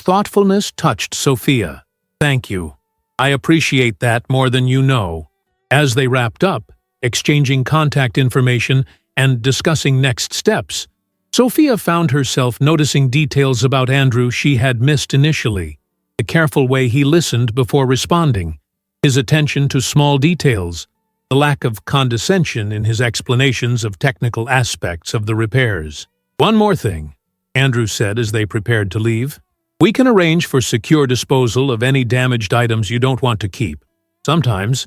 thoughtfulness touched Sophia. Thank you. I appreciate that more than you know. As they wrapped up, exchanging contact information and discussing next steps, Sophia found herself noticing details about Andrew she had missed initially. The careful way he listened before responding, his attention to small details, the lack of condescension in his explanations of technical aspects of the repairs. One more thing, Andrew said as they prepared to leave. We can arrange for secure disposal of any damaged items you don't want to keep. Sometimes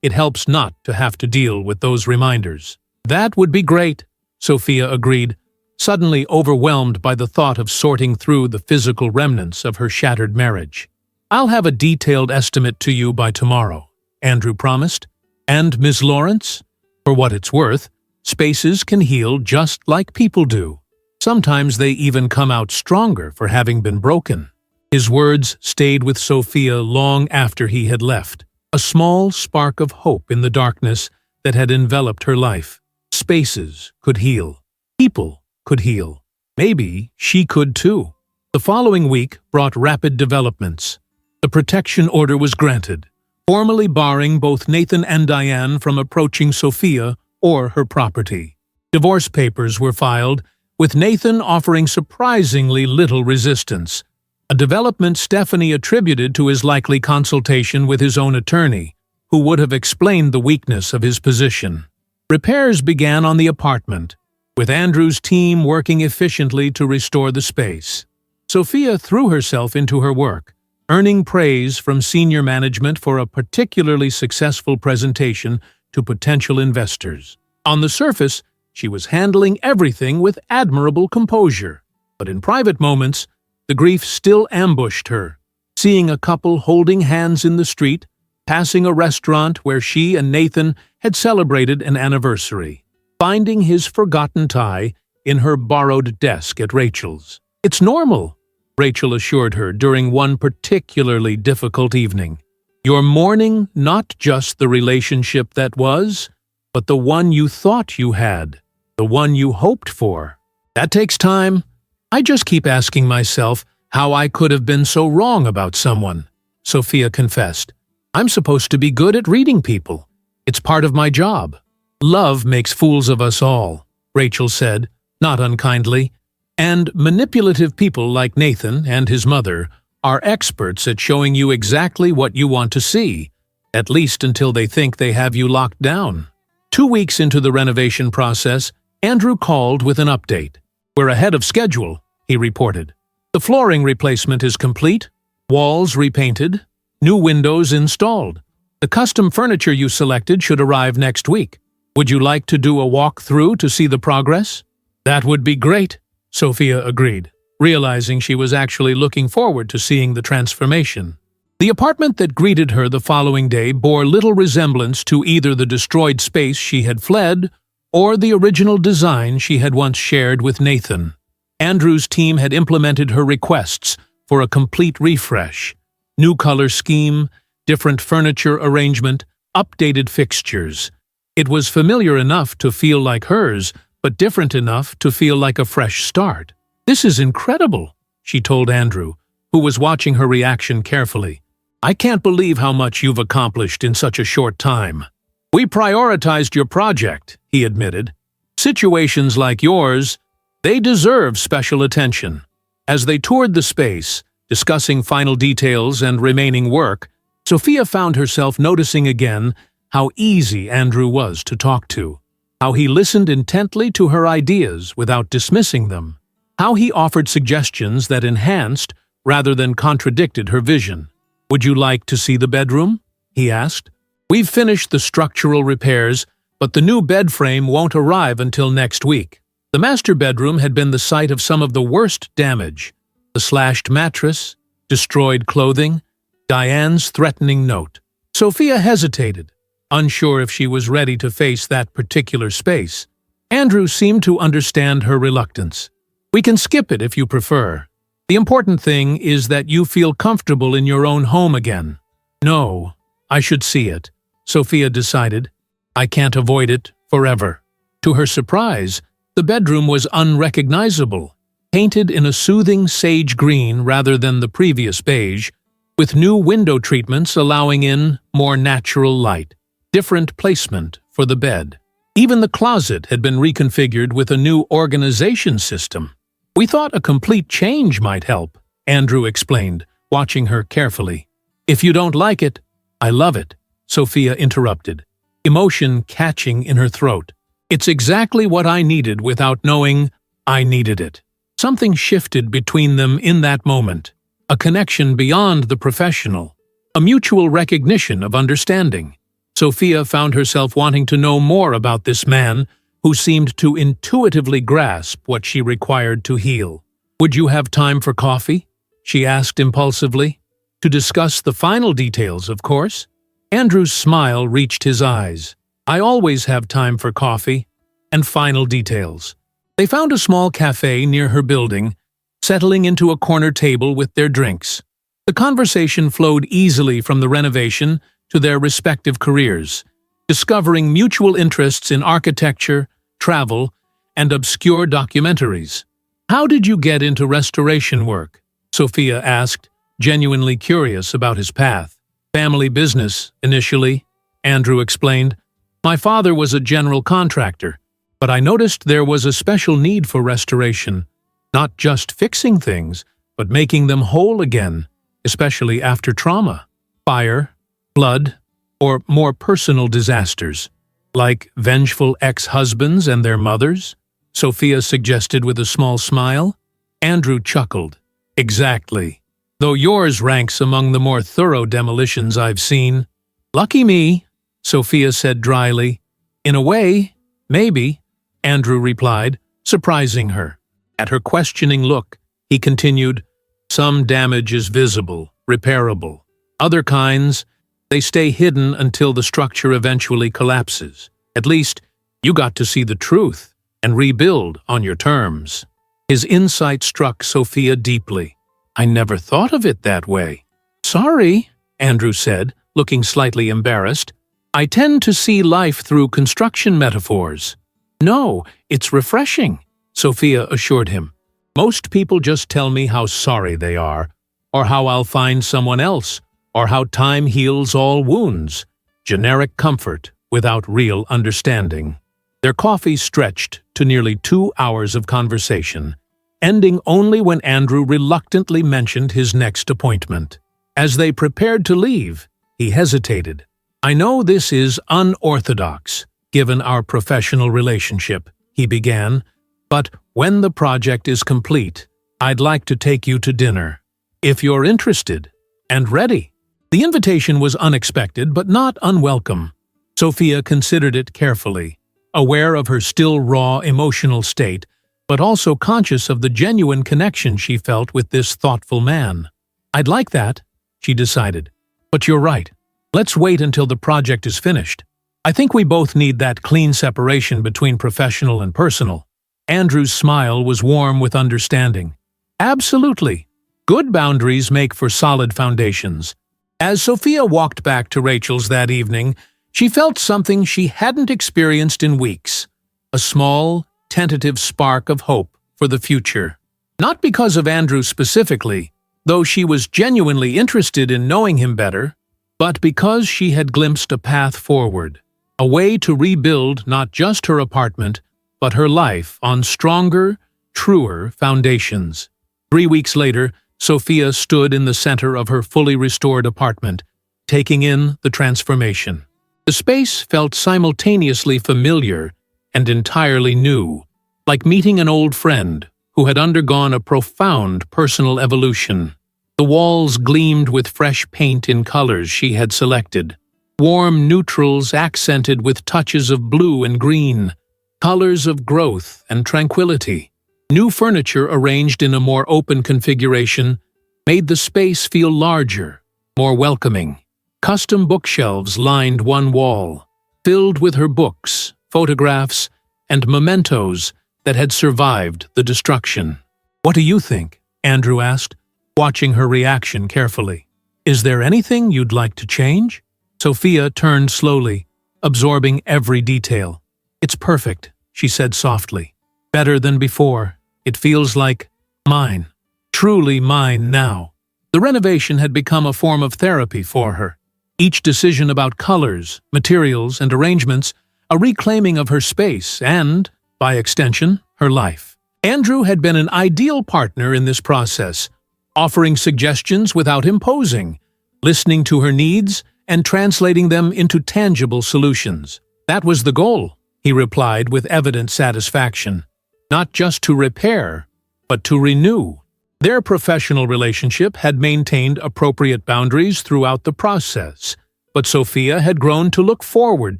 it helps not to have to deal with those reminders. That would be great, Sophia agreed, suddenly overwhelmed by the thought of sorting through the physical remnants of her shattered marriage. I'll have a detailed estimate to you by tomorrow, Andrew promised. And Ms. Lawrence? For what it's worth, spaces can heal just like people do. Sometimes they even come out stronger for having been broken. His words stayed with Sophia long after he had left, a small spark of hope in the darkness that had enveloped her life. Spaces could heal. People could heal. Maybe she could too. The following week brought rapid developments. The protection order was granted, formally barring both Nathan and Diane from approaching Sophia or her property. Divorce papers were filed, with Nathan offering surprisingly little resistance, a development Stephanie attributed to his likely consultation with his own attorney, who would have explained the weakness of his position. Repairs began on the apartment, with Andrew's team working efficiently to restore the space. Sophia threw herself into her work, earning praise from senior management for a particularly successful presentation to potential investors. On the surface, she was handling everything with admirable composure, but in private moments, the grief still ambushed her. Seeing a couple holding hands in the street, passing a restaurant where she and Nathan had celebrated an anniversary, finding his forgotten tie in her borrowed desk at Rachel's. It's normal, Rachel assured her during one particularly difficult evening. You're mourning not just the relationship that was, but the one you thought you had. The one you hoped for. That takes time. I just keep asking myself how I could have been so wrong about someone, Sophia confessed. I'm supposed to be good at reading people. It's part of my job. Love makes fools of us all, Rachel said, not unkindly. And manipulative people like Nathan and his mother are experts at showing you exactly what you want to see, at least until they think they have you locked down. 2 weeks into the renovation process, Andrew called with an update. We're ahead of schedule, he reported. The flooring replacement is complete, walls repainted, new windows installed. The custom furniture you selected should arrive next week. Would you like to do a walk-through to see the progress? That would be great, Sophia agreed, realizing she was actually looking forward to seeing the transformation. The apartment that greeted her the following day bore little resemblance to either the destroyed space she had fled or the original design she had once shared with Nathan. Andrew's team had implemented her requests for a complete refresh. New color scheme, different furniture arrangement, updated fixtures. It was familiar enough to feel like hers, but different enough to feel like a fresh start. "This is incredible," she told Andrew, who was watching her reaction carefully. "I can't believe how much you've accomplished in such a short time." "We prioritized your project," he admitted. "Situations like yours, they deserve special attention." As they toured the space, discussing final details and remaining work, Sophia found herself noticing again how easy Andrew was to talk to, how he listened intently to her ideas without dismissing them, how he offered suggestions that enhanced rather than contradicted her vision. "Would you like to see the bedroom?" he asked. "We've finished the structural repairs, but the new bed frame won't arrive until next week." The master bedroom had been the site of some of the worst damage: the slashed mattress, destroyed clothing, Diane's threatening note. Sophia hesitated, unsure if she was ready to face that particular space. Andrew seemed to understand her reluctance. "We can skip it if you prefer. The important thing is that you feel comfortable in your own home again." "No, I should see it," Sophia decided. "I can't avoid it forever." To her surprise, the bedroom was unrecognizable, painted in a soothing sage green rather than the previous beige, with new window treatments allowing in more natural light, different placement for the bed. Even the closet had been reconfigured with a new organization system. "We thought a complete change might help," Andrew explained, watching her carefully. "If you don't like it, I love it," Sophia interrupted, emotion catching in her throat. "It's exactly what I needed without knowing I needed it." Something shifted between them in that moment, a connection beyond the professional, a mutual recognition of understanding. Sophia found herself wanting to know more about this man who seemed to intuitively grasp what she required to heal. "Would you have time for coffee?" she asked impulsively. "To discuss the final details, of course." Andrew's smile reached his eyes. "I always have time for coffee and final details." They found a small cafe near her building, settling into a corner table with their drinks. The conversation flowed easily from the renovation to their respective careers, discovering mutual interests in architecture, travel, and obscure documentaries. "How did you get into restoration work?" Sophia asked, genuinely curious about his path. "Family business, initially," Andrew explained. "My father was a general contractor, but I noticed there was a special need for restoration, not just fixing things, but making them whole again, especially after trauma, fire, flood, or more personal disasters, like vengeful ex-husbands and their mothers," Sophia suggested with a small smile. Andrew chuckled. "Exactly. Though yours ranks among the more thorough demolitions I've seen." "Lucky me," Sophia said dryly. "In a way, maybe," Andrew replied, surprising her. At her questioning look, he continued, "Some damage is visible, repairable. Other kinds, they stay hidden until the structure eventually collapses. At least, you got to see the truth and rebuild on your terms." His insight struck Sophia deeply. "I never thought of it that way." "Sorry," Andrew said, looking slightly embarrassed. "I tend to see life through construction metaphors." "No, it's refreshing," Sophia assured him. "Most people just tell me how sorry they are, or how I'll find someone else, or how time heals all wounds. Generic comfort without real understanding." Their coffee stretched to nearly 2 hours of conversation, ending only when Andrew reluctantly mentioned his next appointment. As they prepared to leave, he hesitated. "I know this is unorthodox, given our professional relationship," he began, "but when the project is complete, I'd like to take you to dinner, if you're interested and ready." The invitation was unexpected but not unwelcome. Sophia considered it carefully, aware of her still raw emotional state, but also conscious of the genuine connection she felt with this thoughtful man. "I'd like that," she decided. "But you're right. Let's wait until the project is finished. I think we both need that clean separation between professional and personal." Andrew's smile was warm with understanding. "Absolutely. Good boundaries make for solid foundations." As Sophia walked back to Rachel's that evening, she felt something she hadn't experienced in weeks. A small, tentative spark of hope for the future. Not because of Andrew specifically, though she was genuinely interested in knowing him better, but because she had glimpsed a path forward, a way to rebuild not just her apartment, but her life on stronger, truer foundations. 3 weeks later, Sophia stood in the center of her fully restored apartment, taking in the transformation. The space felt simultaneously familiar and entirely new, like meeting an old friend who had undergone a profound personal evolution. The walls gleamed with fresh paint in colors she had selected, warm neutrals accented with touches of blue and green, colors of growth and tranquility. New furniture arranged in a more open configuration made the space feel larger, more welcoming. Custom bookshelves lined one wall, filled with her books, photographs, and mementos that had survived the destruction. "What do you think?" Andrew asked, watching her reaction carefully. "Is there anything you'd like to change?" Sophia turned slowly, absorbing every detail. "It's perfect," she said softly. "Better than before. It feels like mine. Truly mine now." The renovation had become a form of therapy for her. Each decision about colors, materials, and arrangements, a reclaiming of her space and, by extension, her life. Andrew had been an ideal partner in this process, offering suggestions without imposing, listening to her needs, and translating them into tangible solutions. "That was the goal," he replied with evident satisfaction. "Not just to repair, but to renew." Their professional relationship had maintained appropriate boundaries throughout the process, but Sophia had grown to look forward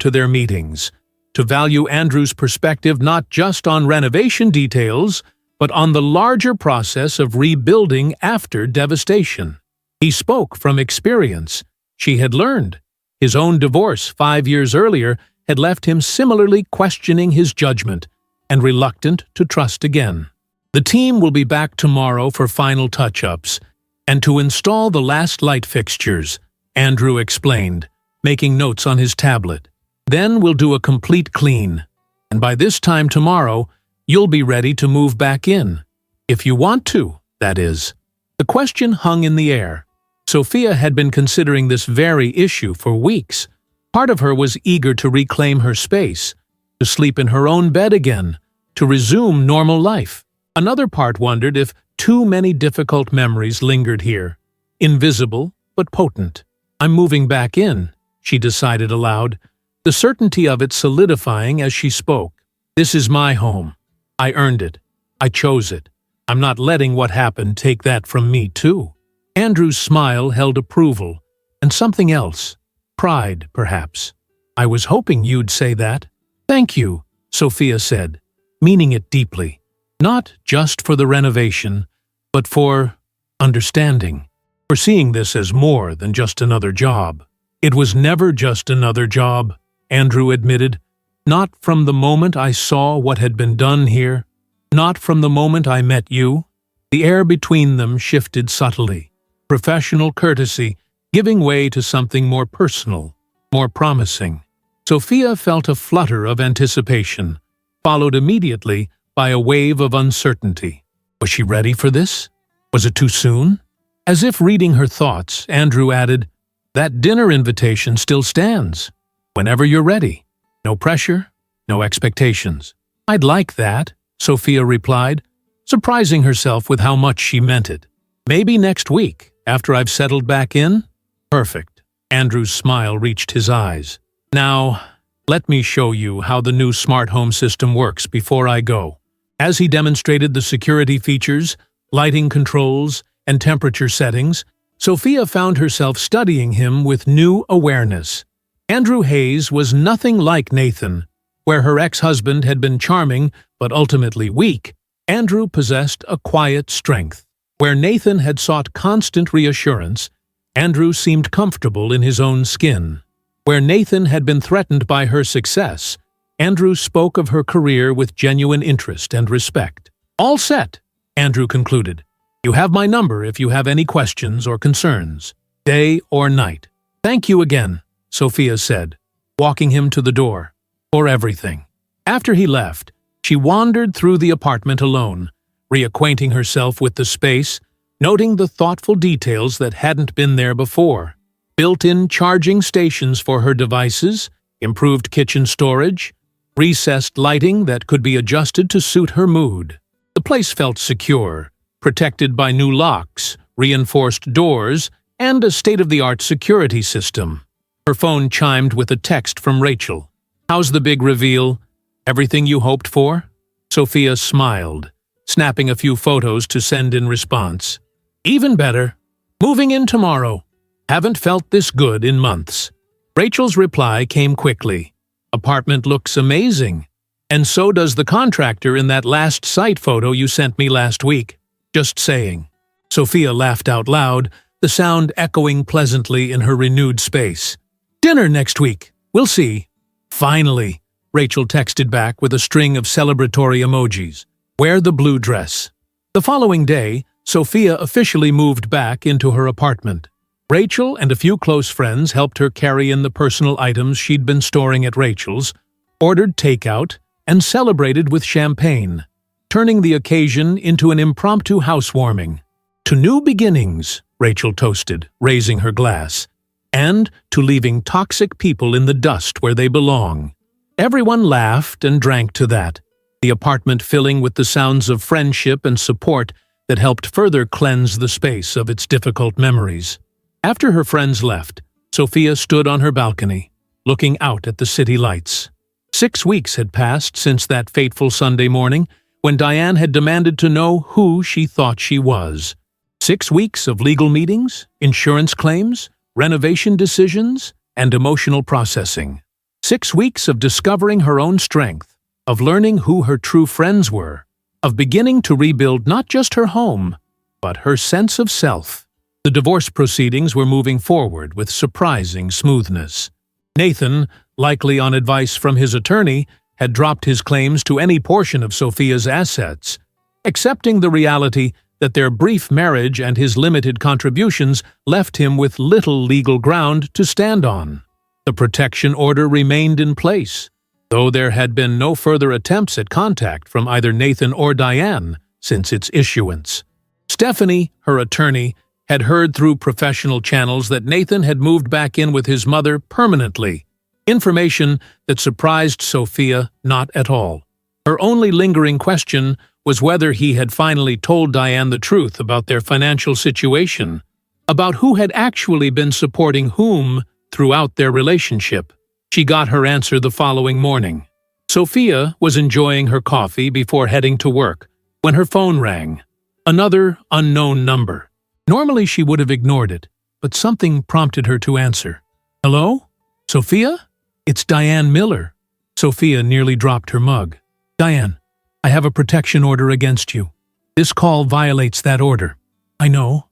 to their meetings, to value Andrew's perspective not just on renovation details, but on the larger process of rebuilding after devastation. He spoke from experience. She had learned. His own divorce 5 years earlier had left him similarly questioning his judgment and reluctant to trust again. The team will be back tomorrow for final touch-ups and to install the last light fixtures, Andrew explained, making notes on his tablet. "Then we'll do a complete clean, and by this time tomorrow, you'll be ready to move back in. If you want to, that is." The question hung in the air. Sophia had been considering this very issue for weeks. Part of her was eager to reclaim her space, to sleep in her own bed again, to resume normal life. Another part wondered if too many difficult memories lingered here, invisible but potent. "I'm moving back in," she decided aloud, the certainty of it solidifying as she spoke. "This is my home. I earned it. I chose it. I'm not letting what happened take that from me, too." Andrew's smile held approval, and something else. Pride, perhaps. "I was hoping you'd say that." "Thank you," Sophia said, meaning it deeply. Not just for the renovation, but for understanding, for seeing this as more than just another job. "It was never just another job," Andrew admitted. "Not from the moment I saw what had been done here, not from the moment I met you." The air between them shifted subtly, professional courtesy giving way to something more personal, more promising. Sophia felt a flutter of anticipation, followed immediately by a wave of uncertainty. Was she ready for this? Was it too soon? As if reading her thoughts, Andrew added, "That dinner invitation still stands. Whenever you're ready. No pressure, no expectations." "I'd like that," Sophia replied, surprising herself with how much she meant it. "Maybe next week, after I've settled back in?" "Perfect." Andrew's smile reached his eyes. "Now, let me show you how the new smart home system works before I go." As he demonstrated the security features, lighting controls, and temperature settings, Sophia found herself studying him with new awareness. Andrew Hayes was nothing like Nathan. Where her ex-husband had been charming but ultimately weak, Andrew possessed a quiet strength. Where Nathan had sought constant reassurance, Andrew seemed comfortable in his own skin. Where Nathan had been threatened by her success, Andrew spoke of her career with genuine interest and respect. "All set," Andrew concluded. "You have my number if you have any questions or concerns, day or night." "Thank you again," Sophia said, walking him to the door, "for everything." After he left, she wandered through the apartment alone, reacquainting herself with the space, noting the thoughtful details that hadn't been there before. Built-in charging stations for her devices, improved kitchen storage, recessed lighting that could be adjusted to suit her mood. The place felt secure, protected by new locks, reinforced doors, and a state-of-the-art security system. Her phone chimed with a text from Rachel. "How's the big reveal? Everything you hoped for?" Sophia smiled, snapping a few photos to send in response. "Even better. Moving in tomorrow. Haven't felt this good in months." Rachel's reply came quickly. "Apartment looks amazing. And so does the contractor in that last site photo you sent me last week. Just saying." Sophia laughed out loud, the sound echoing pleasantly in her renewed space. "Dinner next week. We'll see." "Finally," Rachel texted back with a string of celebratory emojis. "Wear the blue dress." The following day, Sophia officially moved back into her apartment. Rachel and a few close friends helped her carry in the personal items she'd been storing at Rachel's, ordered takeout, and celebrated with champagne, turning the occasion into an impromptu housewarming. "To new beginnings," Rachel toasted, raising her glass, "and to leaving toxic people in the dust where they belong." Everyone laughed and drank to that, the apartment filling with the sounds of friendship and support that helped further cleanse the space of its difficult memories. After her friends left, Sophia stood on her balcony, looking out at the city lights. 6 weeks had passed since that fateful Sunday morning when Diane had demanded to know who she thought she was. 6 weeks of legal meetings, insurance claims, renovation decisions, and emotional processing. 6 weeks of discovering her own strength, of learning who her true friends were, of beginning to rebuild not just her home, but her sense of self. The divorce proceedings were moving forward with surprising smoothness. Nathan, likely on advice from his attorney, had dropped his claims to any portion of Sophia's assets, accepting the reality that their brief marriage and his limited contributions left him with little legal ground to stand on. The protection order remained in place, though there had been no further attempts at contact from either Nathan or Diane since its issuance. Stephanie, her attorney, had heard through professional channels that Nathan had moved back in with his mother permanently, information that surprised Sophia not at all. Her only lingering question was whether he had finally told Diane the truth about their financial situation, about who had actually been supporting whom throughout their relationship. She got her answer the following morning. Sophia was enjoying her coffee before heading to work when her phone rang. Another unknown number. Normally she would have ignored it, but something prompted her to answer. "Hello? Sophia? It's Diane Miller." Sophia nearly dropped her mug. "Diane, I have a protection order against you. This call violates that order." I know,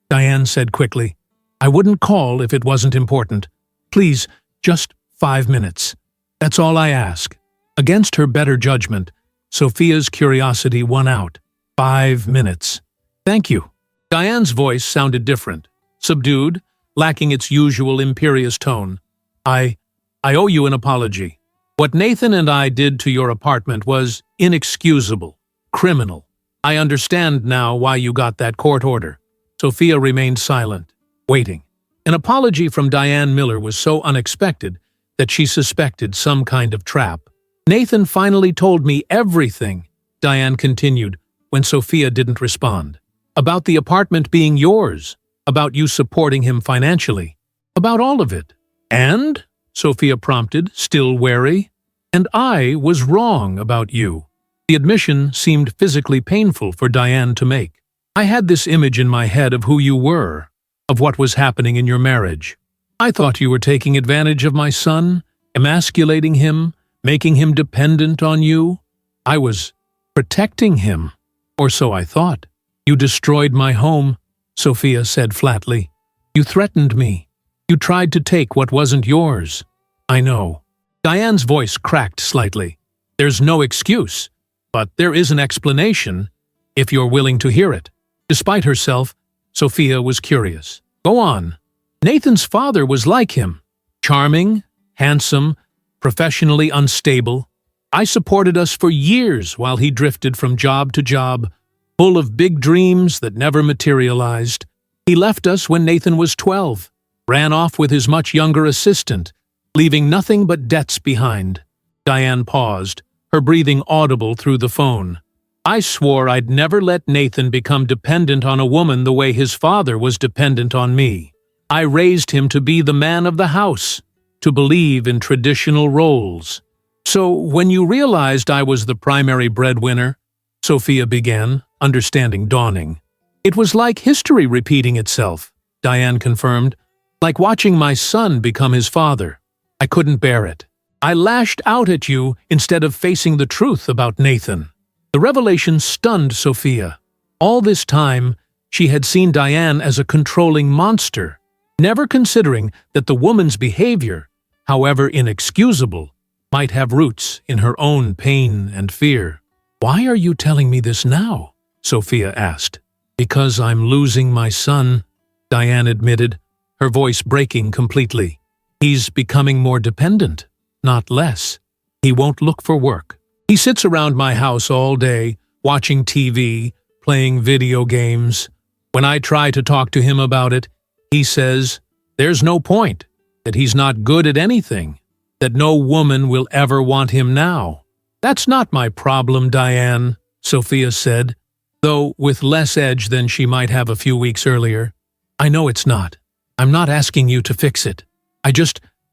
Diane said quickly. "I wouldn't call if it wasn't important. Please, just 5 minutes. That's all I ask." Against her better judgment, Sophia's curiosity won out. 5 minutes. "Thank you." Diane's voice sounded different, subdued, lacking its usual imperious tone. I owe you an apology. What Nathan and I did to your apartment was inexcusable, criminal. I understand now why you got that court order." Sophia remained silent, waiting. An apology from Diane Miller was so unexpected that she suspected some kind of trap. "Nathan finally told me everything," Diane continued, when Sophia didn't respond. "About the apartment being yours, about you supporting him financially, about all of it." "And?" Sophia prompted, still wary. "And I was wrong about you." The admission seemed physically painful for Diane to make. I had this image in my head of who you were, of what was happening in your marriage. I thought you were taking advantage of my son, emasculating him, making him dependent on you. I was protecting him, or so I thought. You destroyed my home, Sophia said flatly. You threatened me. You tried to take what wasn't yours. I know. Diane's voice cracked slightly. There's no excuse, but there is an explanation, if you're willing to hear it. Despite herself, Sophia was curious. Go on. Nathan's father was like him. Charming, handsome, professionally unstable. I supported us for years while he drifted from job to job, full of big dreams that never materialized. He left us when Nathan was 12, ran off with his much younger assistant, leaving nothing but debts behind. Diane paused, her breathing audible through the phone. I swore I'd never let Nathan become dependent on a woman the way his father was dependent on me. I raised him to be the man of the house, to believe in traditional roles. So when you realized I was the primary breadwinner, Sophia began, understanding dawning. It was like history repeating itself, Diane confirmed, like watching my son become his father. I couldn't bear it. I lashed out at you instead of facing the truth about Nathan. The revelation stunned Sophia. All this time, she had seen Diane as a controlling monster, never considering that the woman's behavior, however inexcusable, might have roots in her own pain and fear. Why are you telling me this now? Sophia asked. Because I'm losing my son, Diane admitted, her voice breaking completely. He's becoming more dependent, not less. He won't look for work. He sits around my house all day, watching TV, playing video games. When I try to talk to him about it, he says there's no point, that he's not good at anything, that no woman will ever want him now. That's not my problem, Diane, Sophia said, though with less edge than she might have a few weeks earlier. I know it's not. I'm not asking you to fix it.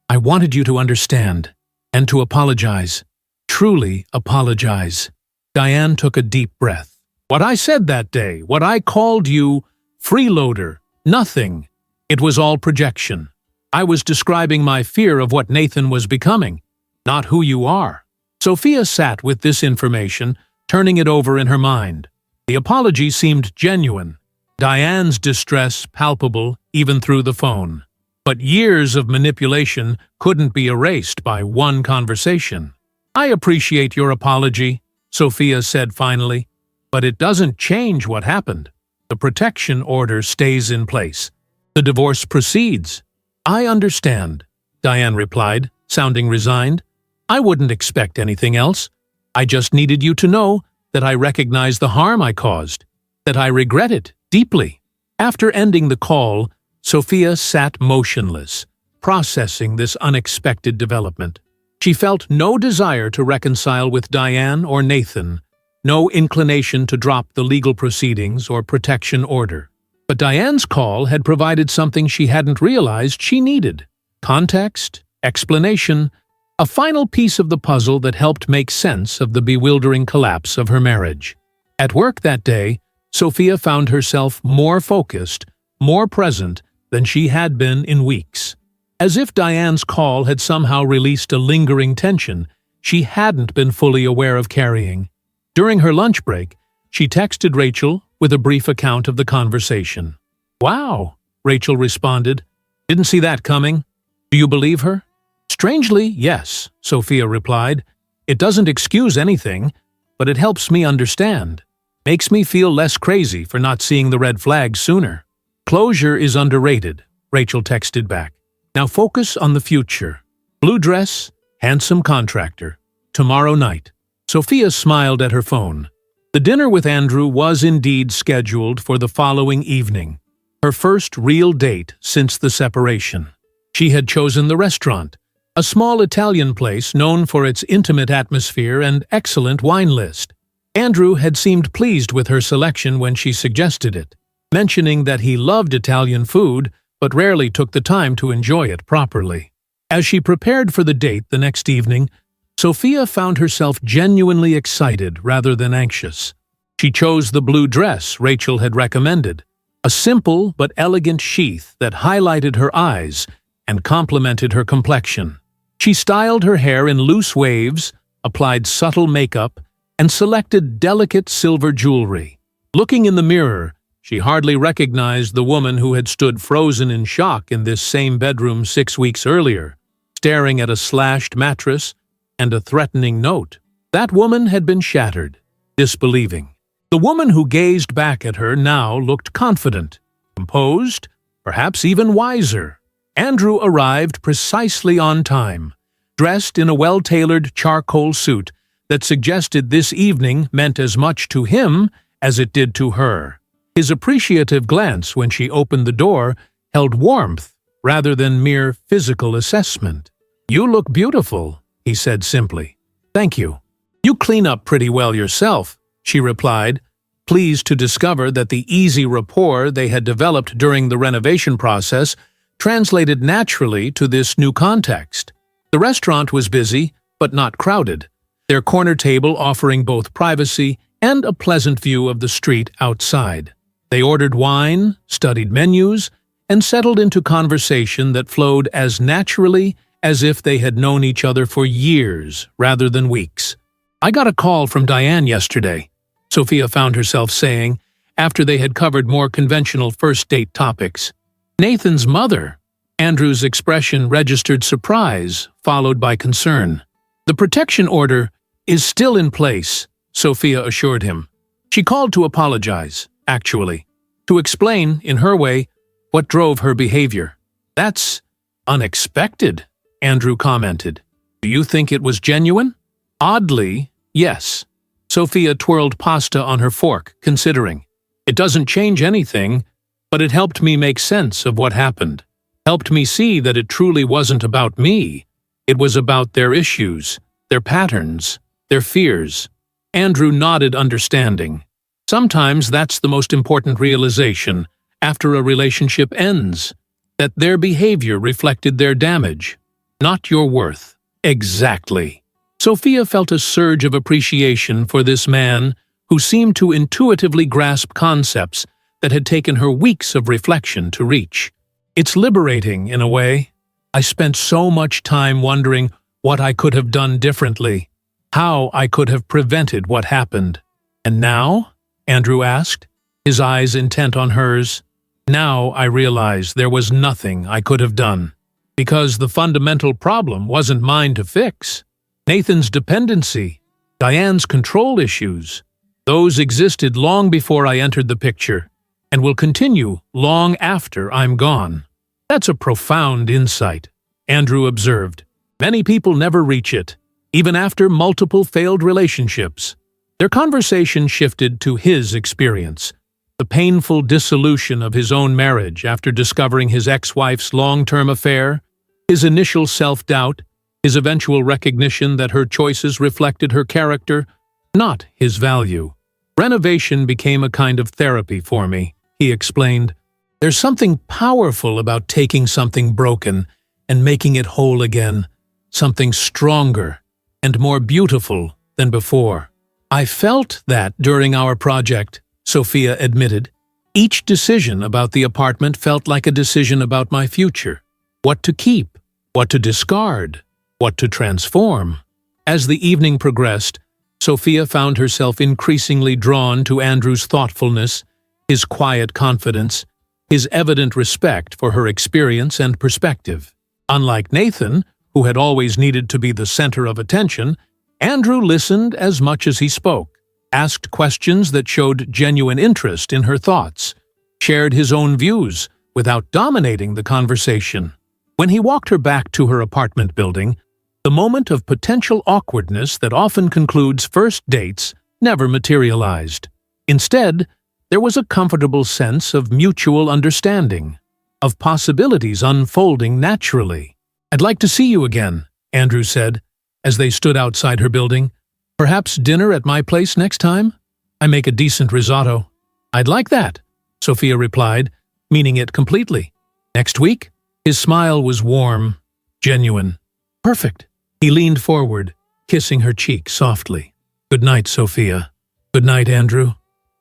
I wanted you to understand, and to apologize. Truly apologize. Diane took a deep breath. What I said that day, what I called you, freeloader, nothing. It was all projection. I was describing my fear of what Nathan was becoming, not who you are. Sophia sat with this information, turning it over in her mind. The apology seemed genuine. Diane's distress palpable even through the phone. But years of manipulation couldn't be erased by one conversation. I appreciate your apology, Sophia said finally, but it doesn't change what happened. The protection order stays in place. The divorce proceeds. I understand, Diane replied, sounding resigned. I wouldn't expect anything else. I just needed you to know that I recognize the harm I caused, that I regret it deeply. After ending the call, Sophia sat motionless, processing this unexpected development. She felt no desire to reconcile with Diane or Nathan, no inclination to drop the legal proceedings or protection order. But Diane's call had provided something she hadn't realized she needed: context, explanation, a final piece of the puzzle that helped make sense of the bewildering collapse of her marriage. At work that day, Sophia found herself more focused, more present than she had been in weeks. As if Diane's call had somehow released a lingering tension she hadn't been fully aware of carrying. During her lunch break, she texted Rachel with a brief account of the conversation. Wow, Rachel responded. Didn't see that coming. Do you believe her? Strangely, yes, Sophia replied. It doesn't excuse anything, but it helps me understand. Makes me feel less crazy for not seeing the red flags sooner. Closure is underrated, Rachel texted back. Now focus on the future. Blue dress, handsome contractor. Tomorrow night. Sophia smiled at her phone. The dinner with Andrew was indeed scheduled for the following evening, her first real date since the separation. She had chosen the restaurant, a small Italian place known for its intimate atmosphere and excellent wine list. Andrew had seemed pleased with her selection when she suggested it, mentioning that he loved Italian food but rarely took the time to enjoy it properly. As she prepared for the date the next evening, Sophia found herself genuinely excited rather than anxious. She chose the blue dress Rachel had recommended, a simple but elegant sheath that highlighted her eyes and complemented her complexion. She styled her hair in loose waves, applied subtle makeup, and selected delicate silver jewelry. Looking in the mirror, she hardly recognized the woman who had stood frozen in shock in this same bedroom 6 weeks earlier, staring at a slashed mattress and a threatening note. That woman had been shattered, disbelieving. The woman who gazed back at her now looked confident, composed, perhaps even wiser. Andrew arrived precisely on time, dressed in a well-tailored charcoal suit that suggested this evening meant as much to him as it did to her. His appreciative glance when she opened the door held warmth rather than mere physical assessment. "You look beautiful," he said simply. "Thank you. You clean up pretty well yourself," she replied, pleased to discover that the easy rapport they had developed during the renovation process translated naturally to this new context. The restaurant was busy, but not crowded, their corner table offering both privacy and a pleasant view of the street outside. They ordered wine, studied menus, and settled into conversation that flowed as naturally as if they had known each other for years rather than weeks. "I got a call from Diane yesterday," Sophia found herself saying, after they had covered more conventional first-date topics. "Nathan's mother." Andrew's expression registered surprise, followed by concern. "The protection order is still in place," Sophia assured him. She called to apologize, actually, to explain, in her way, what drove her behavior. "That's unexpected," Andrew commented. "Do you think it was genuine?" "Oddly, yes." Sophia twirled pasta on her fork, considering. "It doesn't change anything, but it helped me make sense of what happened. Helped me see that it truly wasn't about me. It was about their issues, their patterns, their fears." Andrew nodded understanding. Sometimes that's the most important realization after a relationship ends, that their behavior reflected their damage, not your worth. Exactly. Sophia felt a surge of appreciation for this man who seemed to intuitively grasp concepts that had taken her weeks of reflection to reach. "It's liberating, in a way. I spent so much time wondering what I could have done differently, how I could have prevented what happened. And now?" Andrew asked, his eyes intent on hers. "Now I realize there was nothing I could have done, because the fundamental problem wasn't mine to fix. Nathan's dependency, Diane's control issues, those existed long before I entered the picture, and will continue long after I'm gone." "That's a profound insight," Andrew observed. "Many people never reach it, even after multiple failed relationships." Their conversation shifted to his experience, the painful dissolution of his own marriage after discovering his ex-wife's long-term affair, his initial self-doubt, his eventual recognition that her choices reflected her character, not his value. "Renovation became a kind of therapy for me," he explained. "There's something powerful about taking something broken and making it whole again, something stronger and more beautiful than before." "I felt that during our project," Sophia admitted. "Each decision about the apartment felt like a decision about my future. What to keep, what to discard, what to transform." As the evening progressed, Sophia found herself increasingly drawn to Andrew's thoughtfulness, his quiet confidence, his evident respect for her experience and perspective. Unlike Nathan, who had always needed to be the center of attention, Andrew listened as much as he spoke, asked questions that showed genuine interest in her thoughts, shared his own views without dominating the conversation. When he walked her back to her apartment building, the moment of potential awkwardness that often concludes first dates never materialized. Instead, there was a comfortable sense of mutual understanding, of possibilities unfolding naturally. "I'd like to see you again," Andrew said, as they stood outside her building. "Perhaps dinner at my place next time? I make a decent risotto." "I'd like that," Sophia replied, meaning it completely. "Next week?" His smile was warm, genuine. "Perfect." He leaned forward, kissing her cheek softly. "Good night, Sophia." "Good night, Andrew."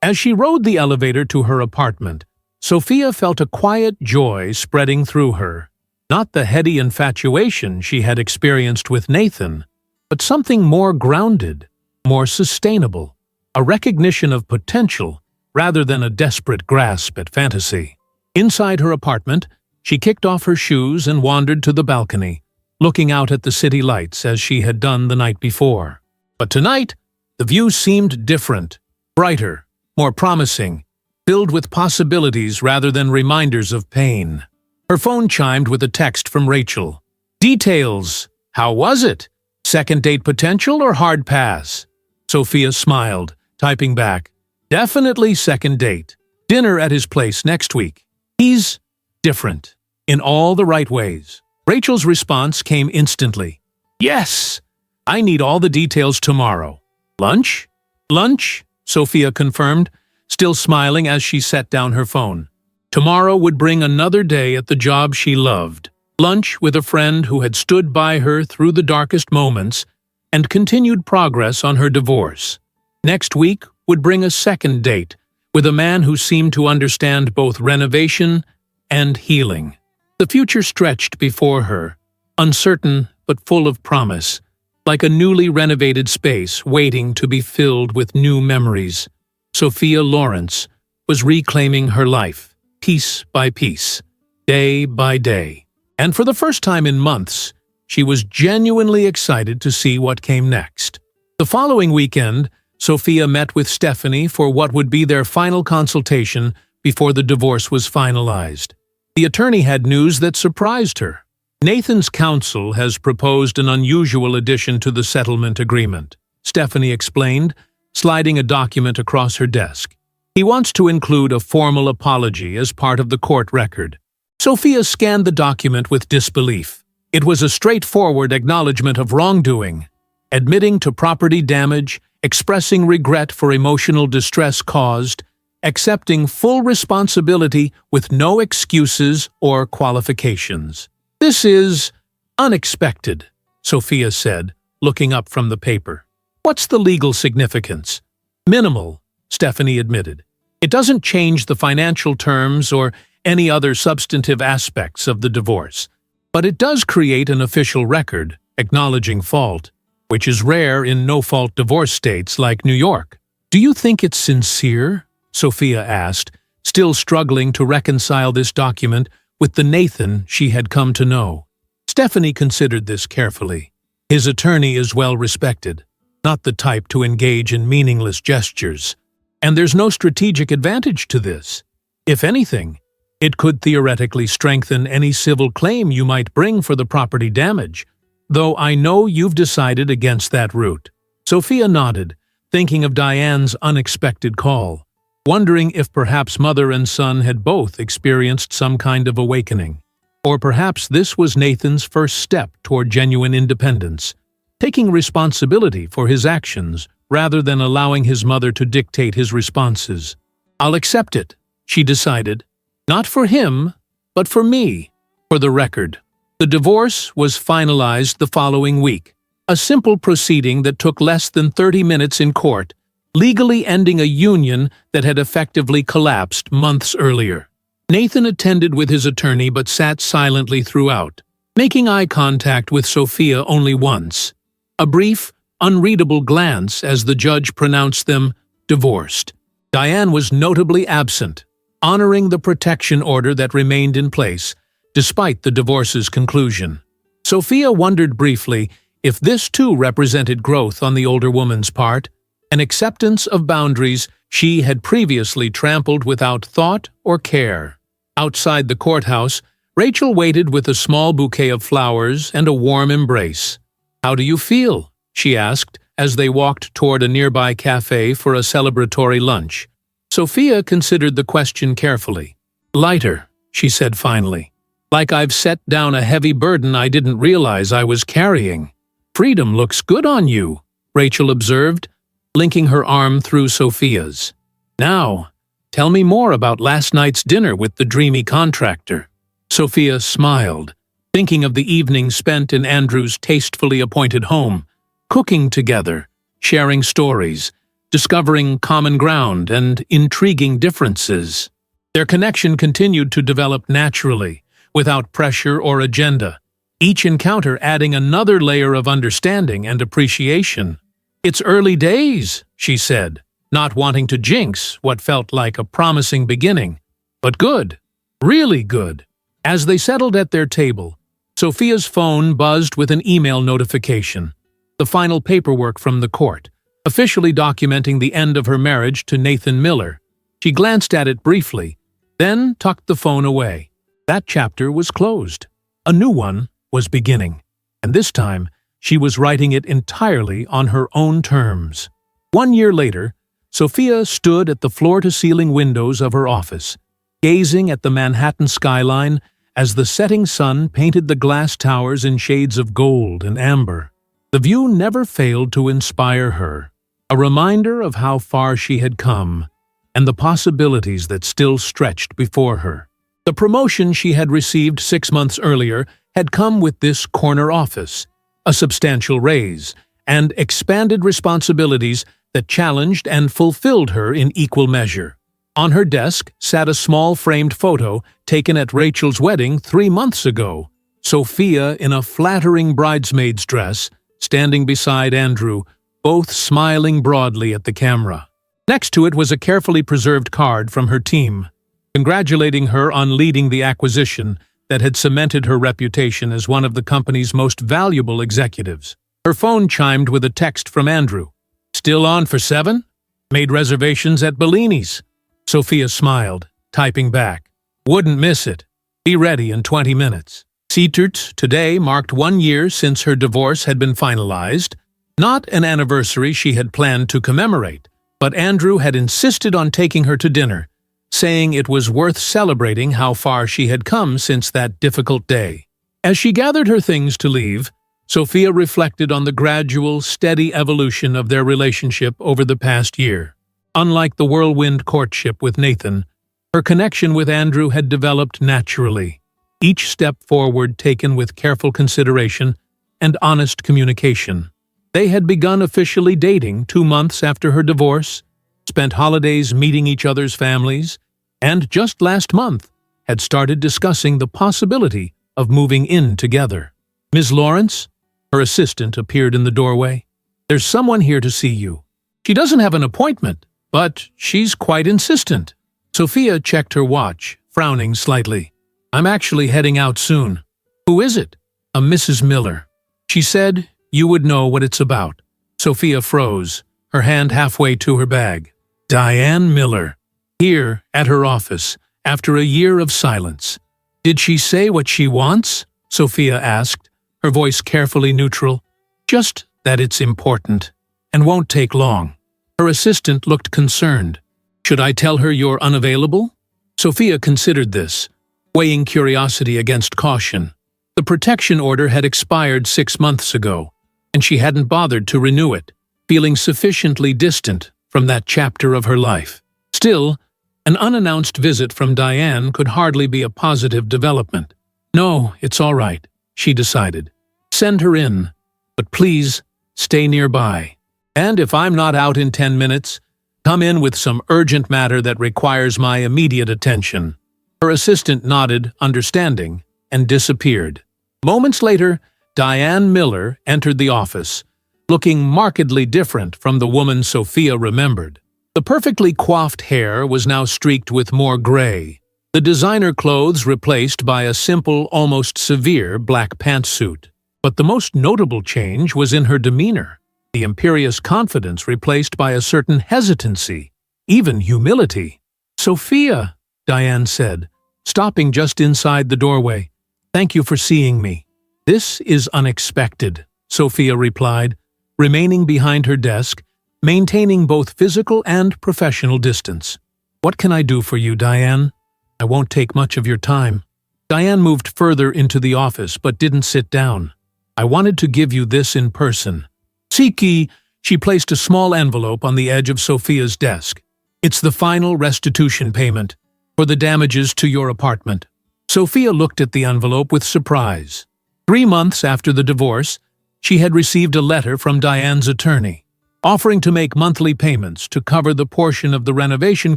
As she rode the elevator to her apartment, Sophia felt a quiet joy spreading through her. Not the heady infatuation she had experienced with Nathan, but something more grounded, more sustainable, a recognition of potential rather than a desperate grasp at fantasy. Inside her apartment, she kicked off her shoes and wandered to the balcony, looking out at the city lights as she had done the night before. But tonight, the view seemed different, brighter, more promising, filled with possibilities rather than reminders of pain. Her phone chimed with a text from Rachel. "Details. How was it? Second date potential or hard pass?" Sophia smiled, typing back, "Definitely second date. Dinner at his place next week. He's different, in all the right ways." Rachel's response came instantly. "Yes! I need all the details tomorrow." "Lunch?" "Lunch," Sophia confirmed, still smiling as she set down her phone. Tomorrow would bring another day at the job she loved. Lunch with a friend who had stood by her through the darkest moments and continued progress on her divorce. Next week would bring a second date with a man who seemed to understand both renovation and healing. The future stretched before her, uncertain but full of promise, like a newly renovated space waiting to be filled with new memories. Sophia Lawrence was reclaiming her life, piece by piece, day by day. And for the first time in months, she was genuinely excited to see what came next. The following weekend, Sophia met with Stephanie for what would be their final consultation before the divorce was finalized. The attorney had news that surprised her. Nathan's counsel has proposed an unusual addition to the settlement agreement, Stephanie explained, sliding a document across her desk. He wants to include a formal apology as part of the court record. Sophia scanned the document with disbelief. It was a straightforward acknowledgement of wrongdoing, admitting to property damage, expressing regret for emotional distress caused, accepting full responsibility with no excuses or qualifications. "This is unexpected," Sophia said, looking up from the paper. "What's the legal significance?" "Minimal," Stephanie admitted. "It doesn't change the financial terms or any other substantive aspects of the divorce, but it does create an official record acknowledging fault, which is rare in no-fault divorce states like New York." "Do you think it's sincere?" Sophia asked, still struggling to reconcile this document with the Nathan she had come to know. Stephanie considered this carefully. His attorney is well respected, not the type to engage in meaningless gestures. And there's no strategic advantage to this. If anything, it could theoretically strengthen any civil claim you might bring for the property damage, though I know you've decided against that route. Sophia nodded, thinking of Diane's unexpected call, wondering if perhaps mother and son had both experienced some kind of awakening. Or perhaps this was Nathan's first step toward genuine independence, taking responsibility for his actions rather than allowing his mother to dictate his responses. "I'll accept it," she decided. "Not for him, but for me." For the record, the divorce was finalized the following week, a simple proceeding that took less than 30 minutes in court, legally ending a union that had effectively collapsed months earlier. Nathan attended with his attorney but sat silently throughout, making eye contact with Sophia only once. A brief, unreadable glance as the judge pronounced them divorced. Diane was notably absent, honoring the protection order that remained in place, despite the divorce's conclusion. Sophia wondered briefly if this too represented growth on the older woman's part, an acceptance of boundaries she had previously trampled without thought or care. Outside the courthouse, Rachel waited with a small bouquet of flowers and a warm embrace. "How do you feel?" she asked as they walked toward a nearby cafe for a celebratory lunch. Sophia considered the question carefully. "Lighter," she said finally. "Like I've set down a heavy burden I didn't realize I was carrying." "Freedom looks good on you," Rachel observed, linking her arm through Sophia's. "Now, tell me more about last night's dinner with the dreamy contractor." Sophia smiled, thinking of the evening spent in Andrew's tastefully appointed home, cooking together, sharing stories, discovering common ground and intriguing differences. Their connection continued to develop naturally, without pressure or agenda, each encounter adding another layer of understanding and appreciation. "It's early days," she said, not wanting to jinx what felt like a promising beginning. But good, really good. As they settled at their table, Sophia's phone buzzed with an email notification, the final paperwork from the court, officially documenting the end of her marriage to Nathan Miller. She glanced at it briefly, then tucked the phone away. That chapter was closed. A new one was beginning, and this time she was writing it entirely on her own terms. 1 year later, Sophia stood at the floor-to-ceiling windows of her office, gazing at the Manhattan skyline as the setting sun painted the glass towers in shades of gold and amber. The view never failed to inspire her, a reminder of how far she had come and the possibilities that still stretched before her. The promotion she had received 6 months earlier had come with this corner office, a substantial raise, and expanded responsibilities that challenged and fulfilled her in equal measure. On her desk sat a small framed photo taken at Rachel's wedding 3 months ago, Sophia in a flattering bridesmaid's dress, standing beside Andrew, both smiling broadly at the camera. Next to it was a carefully preserved card from her team, congratulating her on leading the acquisition that had cemented her reputation as one of the company's most valuable executives. Her phone chimed with a text from Andrew. "Still on for 7? Made reservations at Bellini's." Sophia smiled, typing back. "Wouldn't miss it. Be ready in 20 minutes." Sietert today marked 1 year since her divorce had been finalized, not an anniversary she had planned to commemorate, but Andrew had insisted on taking her to dinner, saying it was worth celebrating how far she had come since that difficult day. As she gathered her things to leave, Sophia reflected on the gradual, steady evolution of their relationship over the past year. Unlike the whirlwind courtship with Nathan, her connection with Andrew had developed naturally, each step forward taken with careful consideration and honest communication. They had begun officially dating 2 months after her divorce, spent holidays meeting each other's families, and just last month had started discussing the possibility of moving in together. "Ms. Lawrence?" Her assistant appeared in the doorway. "There's someone here to see you. She doesn't have an appointment, but she's quite insistent." Sophia checked her watch, frowning slightly. "I'm actually heading out soon." "Who is it?" "A Mrs. Miller. She said you would know what it's about." Sophia froze, her hand halfway to her bag. Diane Miller, here at her office, after a year of silence. "Did she say what she wants?" Sophia asked, her voice carefully neutral. "Just that it's important, and won't take long." Her assistant looked concerned. "Should I tell her you're unavailable?" Sophia considered this, weighing curiosity against caution. The protection order had expired 6 months ago, and she hadn't bothered to renew it, feeling sufficiently distant from that chapter of her life. Still, an unannounced visit from Diane could hardly be a positive development. "No, it's all right," she decided. "Send her in, but please stay nearby. And if I'm not out in 10 minutes, come in with some urgent matter that requires my immediate attention." Her assistant nodded, understanding, and disappeared. Moments later, Diane Miller entered the office, looking markedly different from the woman Sophia remembered. The perfectly coiffed hair was now streaked with more gray, the designer clothes replaced by a simple, almost severe black pantsuit. But the most notable change was in her demeanor, the imperious confidence replaced by a certain hesitancy, even humility. "Sophia," Diane said, stopping just inside the doorway. "Thank you for seeing me." "This is unexpected," Sophia replied, remaining behind her desk, maintaining both physical and professional distance. "What can I do for you, Diane? I won't take much of your time." Diane moved further into the office but didn't sit down. "I wanted to give you this in person." Siki, she placed a small envelope on the edge of Sophia's desk. "It's the final restitution payment for the damages to your apartment." Sophia looked at the envelope with surprise. 3 months after the divorce, she had received a letter from Diane's attorney, offering to make monthly payments to cover the portion of the renovation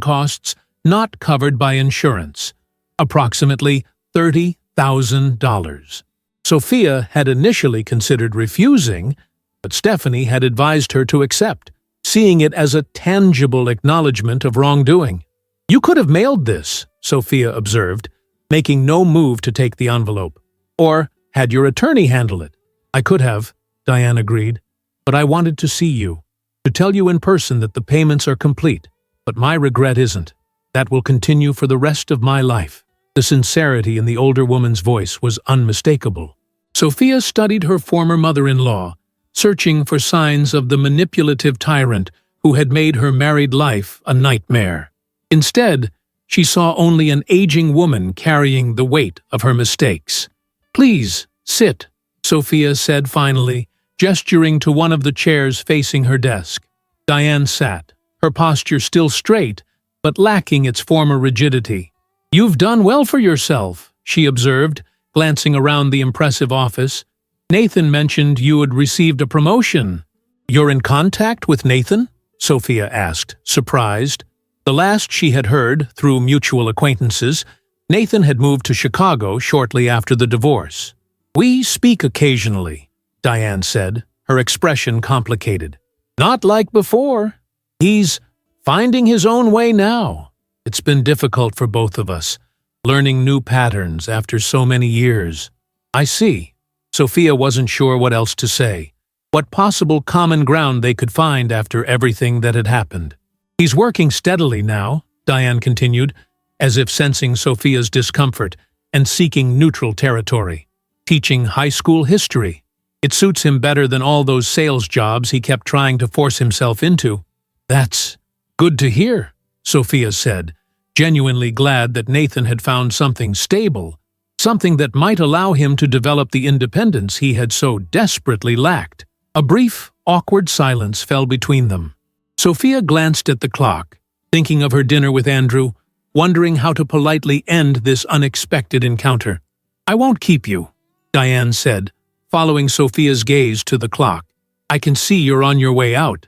costs not covered by insurance, approximately $30,000. Sophia had initially considered refusing, but Stephanie had advised her to accept, seeing it as a tangible acknowledgement of wrongdoing. "You could have mailed this," Sophia observed, making no move to take the envelope. "Or had your attorney handle it." "I could have," Diane agreed, "but I wanted to see you, to tell you in person that the payments are complete, but my regret isn't. That will continue for the rest of my life." The sincerity in the older woman's voice was unmistakable. Sophia studied her former mother-in-law, searching for signs of the manipulative tyrant who had made her married life a nightmare. Instead, she saw only an aging woman carrying the weight of her mistakes. "Please, sit," Sophia said finally, gesturing to one of the chairs facing her desk. Diane sat, her posture still straight, but lacking its former rigidity. "You've done well for yourself," she observed, glancing around the impressive office. "Nathan mentioned you had received a promotion." "You're in contact with Nathan?" Sophia asked, surprised. The last she had heard, through mutual acquaintances, Nathan had moved to Chicago shortly after the divorce. "We speak occasionally," Diane said, her expression complicated. "Not like before. He's finding his own way now. It's been difficult for both of us, learning new patterns after so many years." "I see." Sophia wasn't sure what else to say, what possible common ground they could find after everything that had happened. "He's working steadily now," Diane continued, as if sensing Sophia's discomfort and seeking neutral territory. "Teaching high school history. It suits him better than all those sales jobs he kept trying to force himself into." "That's good to hear," Sophia said, genuinely glad that Nathan had found something stable, something that might allow him to develop the independence he had so desperately lacked. A brief, awkward silence fell between them. Sophia glanced at the clock, thinking of her dinner with Andrew, wondering how to politely end this unexpected encounter. "I won't keep you," Diane said, following Sophia's gaze to the clock. "I can see you're on your way out.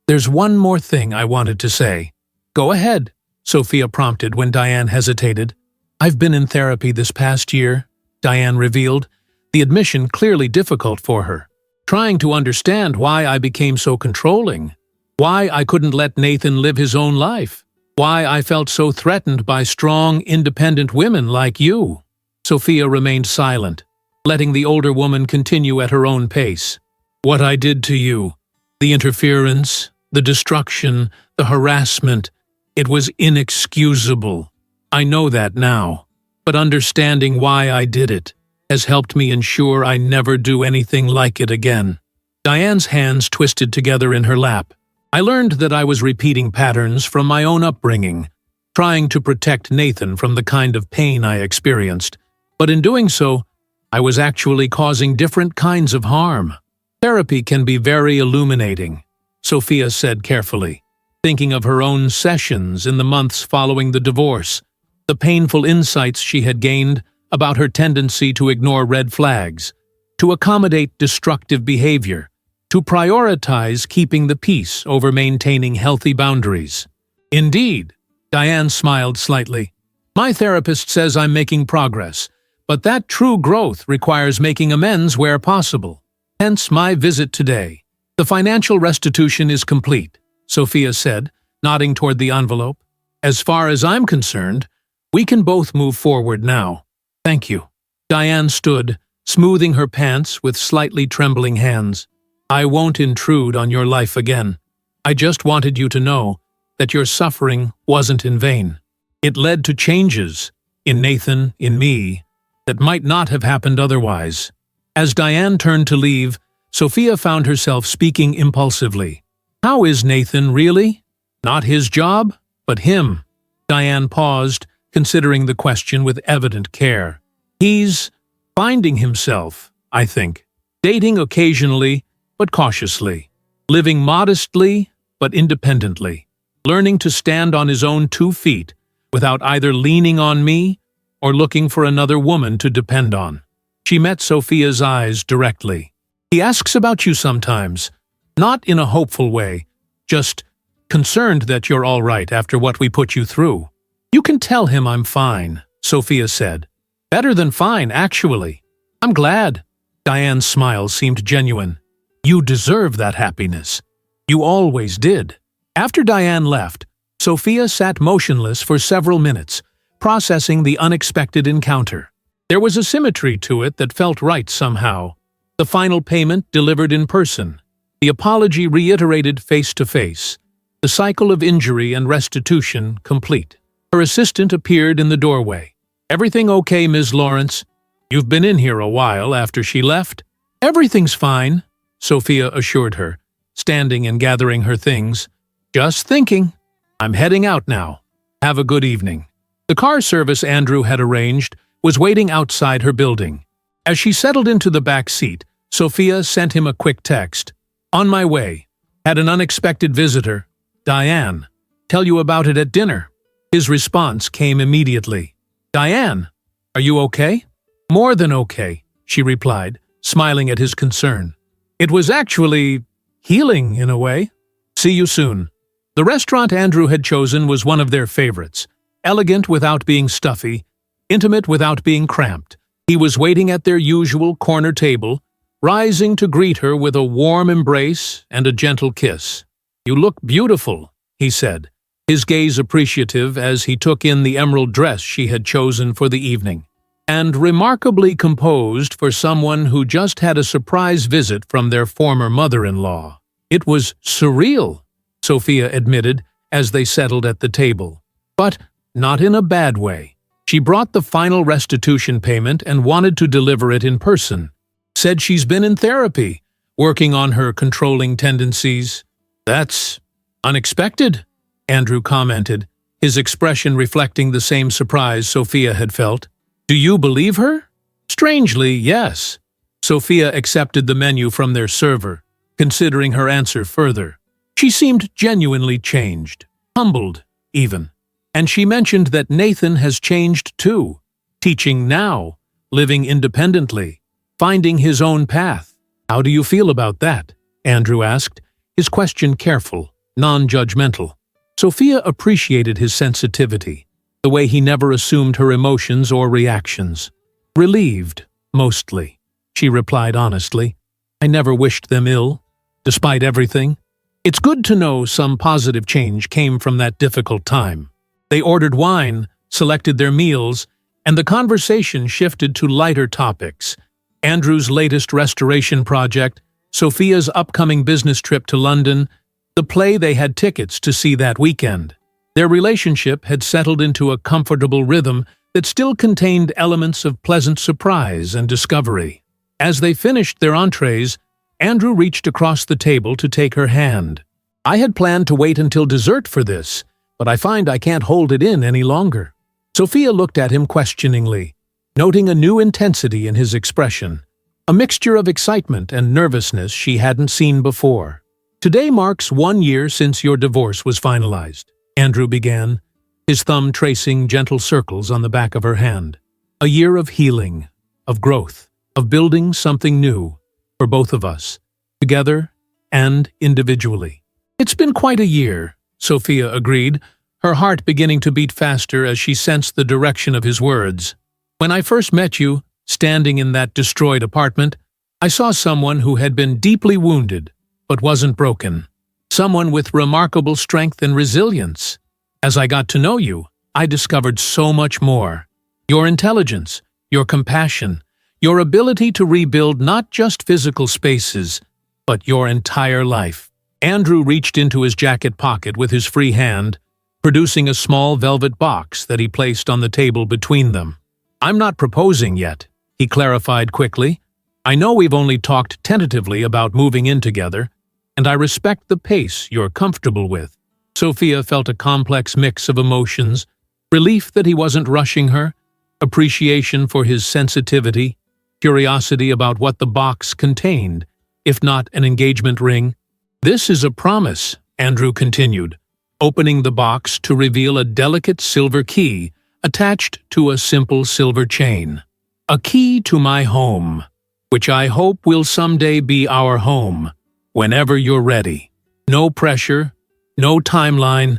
There's one more thing I wanted to say." "Go ahead," Sophia prompted when Diane hesitated. "I've been in therapy this past year," Diane revealed, the admission clearly difficult for her. "Trying to understand why I became so controlling, why I couldn't let Nathan live his own life, why I felt so threatened by strong, independent women like you." Sophia remained silent, letting the older woman continue at her own pace. "What I did to you, the interference, the destruction, the harassment, it was inexcusable. I know that now, but understanding why I did it has helped me ensure I never do anything like it again." Diane's hands twisted together in her lap. "I learned that I was repeating patterns from my own upbringing, trying to protect Nathan from the kind of pain I experienced, but in doing so, I was actually causing different kinds of harm. Therapy can be very illuminating," Sophia said carefully, thinking of her own sessions in the months following the divorce, the painful insights she had gained about her tendency to ignore red flags, to accommodate destructive behavior, to prioritize keeping the peace over maintaining healthy boundaries. "Indeed," Diane smiled slightly. "My therapist says I'm making progress, but that true growth requires making amends where possible. Hence my visit today. The financial restitution is complete," Sophia said, nodding toward the envelope. "As far as I'm concerned, we can both move forward now. Thank you." Diane stood, smoothing her pants with slightly trembling hands. "I won't intrude on your life again. I just wanted you to know that your suffering wasn't in vain. It led to changes, in Nathan, in me, that might not have happened otherwise." As Diane turned to leave, Sophia found herself speaking impulsively. "How is Nathan, really? Not his job, but him." Diane paused, considering the question with evident care. "He's finding himself, I think. Dating occasionally, but cautiously. Living modestly, but independently. Learning to stand on his own 2 feet without either leaning on me or looking for another woman to depend on." She met Sophia's eyes directly. He asks about you sometimes, not in a hopeful way, just concerned that you're all right after what we put you through. You can tell him I'm fine, Sophia said. Better than fine, actually. I'm glad. Diane's smile seemed genuine. You deserve that happiness. You always did. After Diane left, Sophia sat motionless for several minutes, processing the unexpected encounter. There was a symmetry to it that felt right somehow. The final payment delivered in person, the apology reiterated face-to-face, the cycle of injury and restitution complete. Her assistant appeared in the doorway. Everything okay, Ms. Lawrence? You've been in here a while after she left. Everything's fine, Sophia assured her, standing and gathering her things. Just thinking. I'm heading out now. Have a good evening. The car service Andrew had arranged was waiting outside her building. As she settled into the back seat, Sophia sent him a quick text. On my way. Had an unexpected visitor. Diane. Tell you about it at dinner. His response came immediately. Diane, are you okay? More than okay, she replied, smiling at his concern. It was actually healing in a way. See you soon. The restaurant Andrew had chosen was one of their favorites. Elegant without being stuffy, intimate without being cramped. He was waiting at their usual corner table, rising to greet her with a warm embrace and a gentle kiss. You look beautiful, he said, his gaze appreciative as he took in the emerald dress she had chosen for the evening, and remarkably composed for someone who just had a surprise visit from their former mother-in-law. It was surreal, Sophia admitted as they settled at the table, but not in a bad way. She brought the final restitution payment and wanted to deliver it in person. Said she's been in therapy, working on her controlling tendencies. That's unexpected, Andrew commented, his expression reflecting the same surprise Sophia had felt. Do you believe her? Strangely, yes. Sophia accepted the menu from their server, considering her answer further. She seemed genuinely changed, humbled, even. And she mentioned that Nathan has changed too, teaching now, living independently, finding his own path. How do you feel about that? Andrew asked, his question careful, non-judgmental. Sophia appreciated his sensitivity, the way he never assumed her emotions or reactions. Relieved, mostly, she replied honestly. I never wished them ill, despite everything. It's good to know some positive change came from that difficult time. They ordered wine, selected their meals, and the conversation shifted to lighter topics. Andrew's latest restoration project, Sophia's upcoming business trip to London, the play they had tickets to see that weekend. Their relationship had settled into a comfortable rhythm that still contained elements of pleasant surprise and discovery. As they finished their entrees, Andrew reached across the table to take her hand. I had planned to wait until dessert for this, but I find I can't hold it in any longer. Sophia looked at him questioningly, noting a new intensity in his expression, a mixture of excitement and nervousness she hadn't seen before. Today marks 1 year since your divorce was finalized, Andrew began, his thumb tracing gentle circles on the back of her hand. A year of healing, of growth, of building something new, for both of us, together and individually. It's been quite a year, Sophia agreed, her heart beginning to beat faster as she sensed the direction of his words. When I first met you, standing in that destroyed apartment, I saw someone who had been deeply wounded, but wasn't broken. Someone with remarkable strength and resilience. As I got to know you, I discovered so much more. Your intelligence, your compassion, your ability to rebuild not just physical spaces, but your entire life. Andrew reached into his jacket pocket with his free hand, producing a small velvet box that he placed on the table between them. I'm not proposing yet, he clarified quickly. I know we've only talked tentatively about moving in together, and I respect the pace you're comfortable with. Sophia felt a complex mix of emotions, relief that he wasn't rushing her, appreciation for his sensitivity, curiosity about what the box contained, if not an engagement ring. This is a promise, Andrew continued, opening the box to reveal a delicate silver key attached to a simple silver chain. A key to my home. which I hope will someday be our home, whenever you're ready. No pressure, no timeline,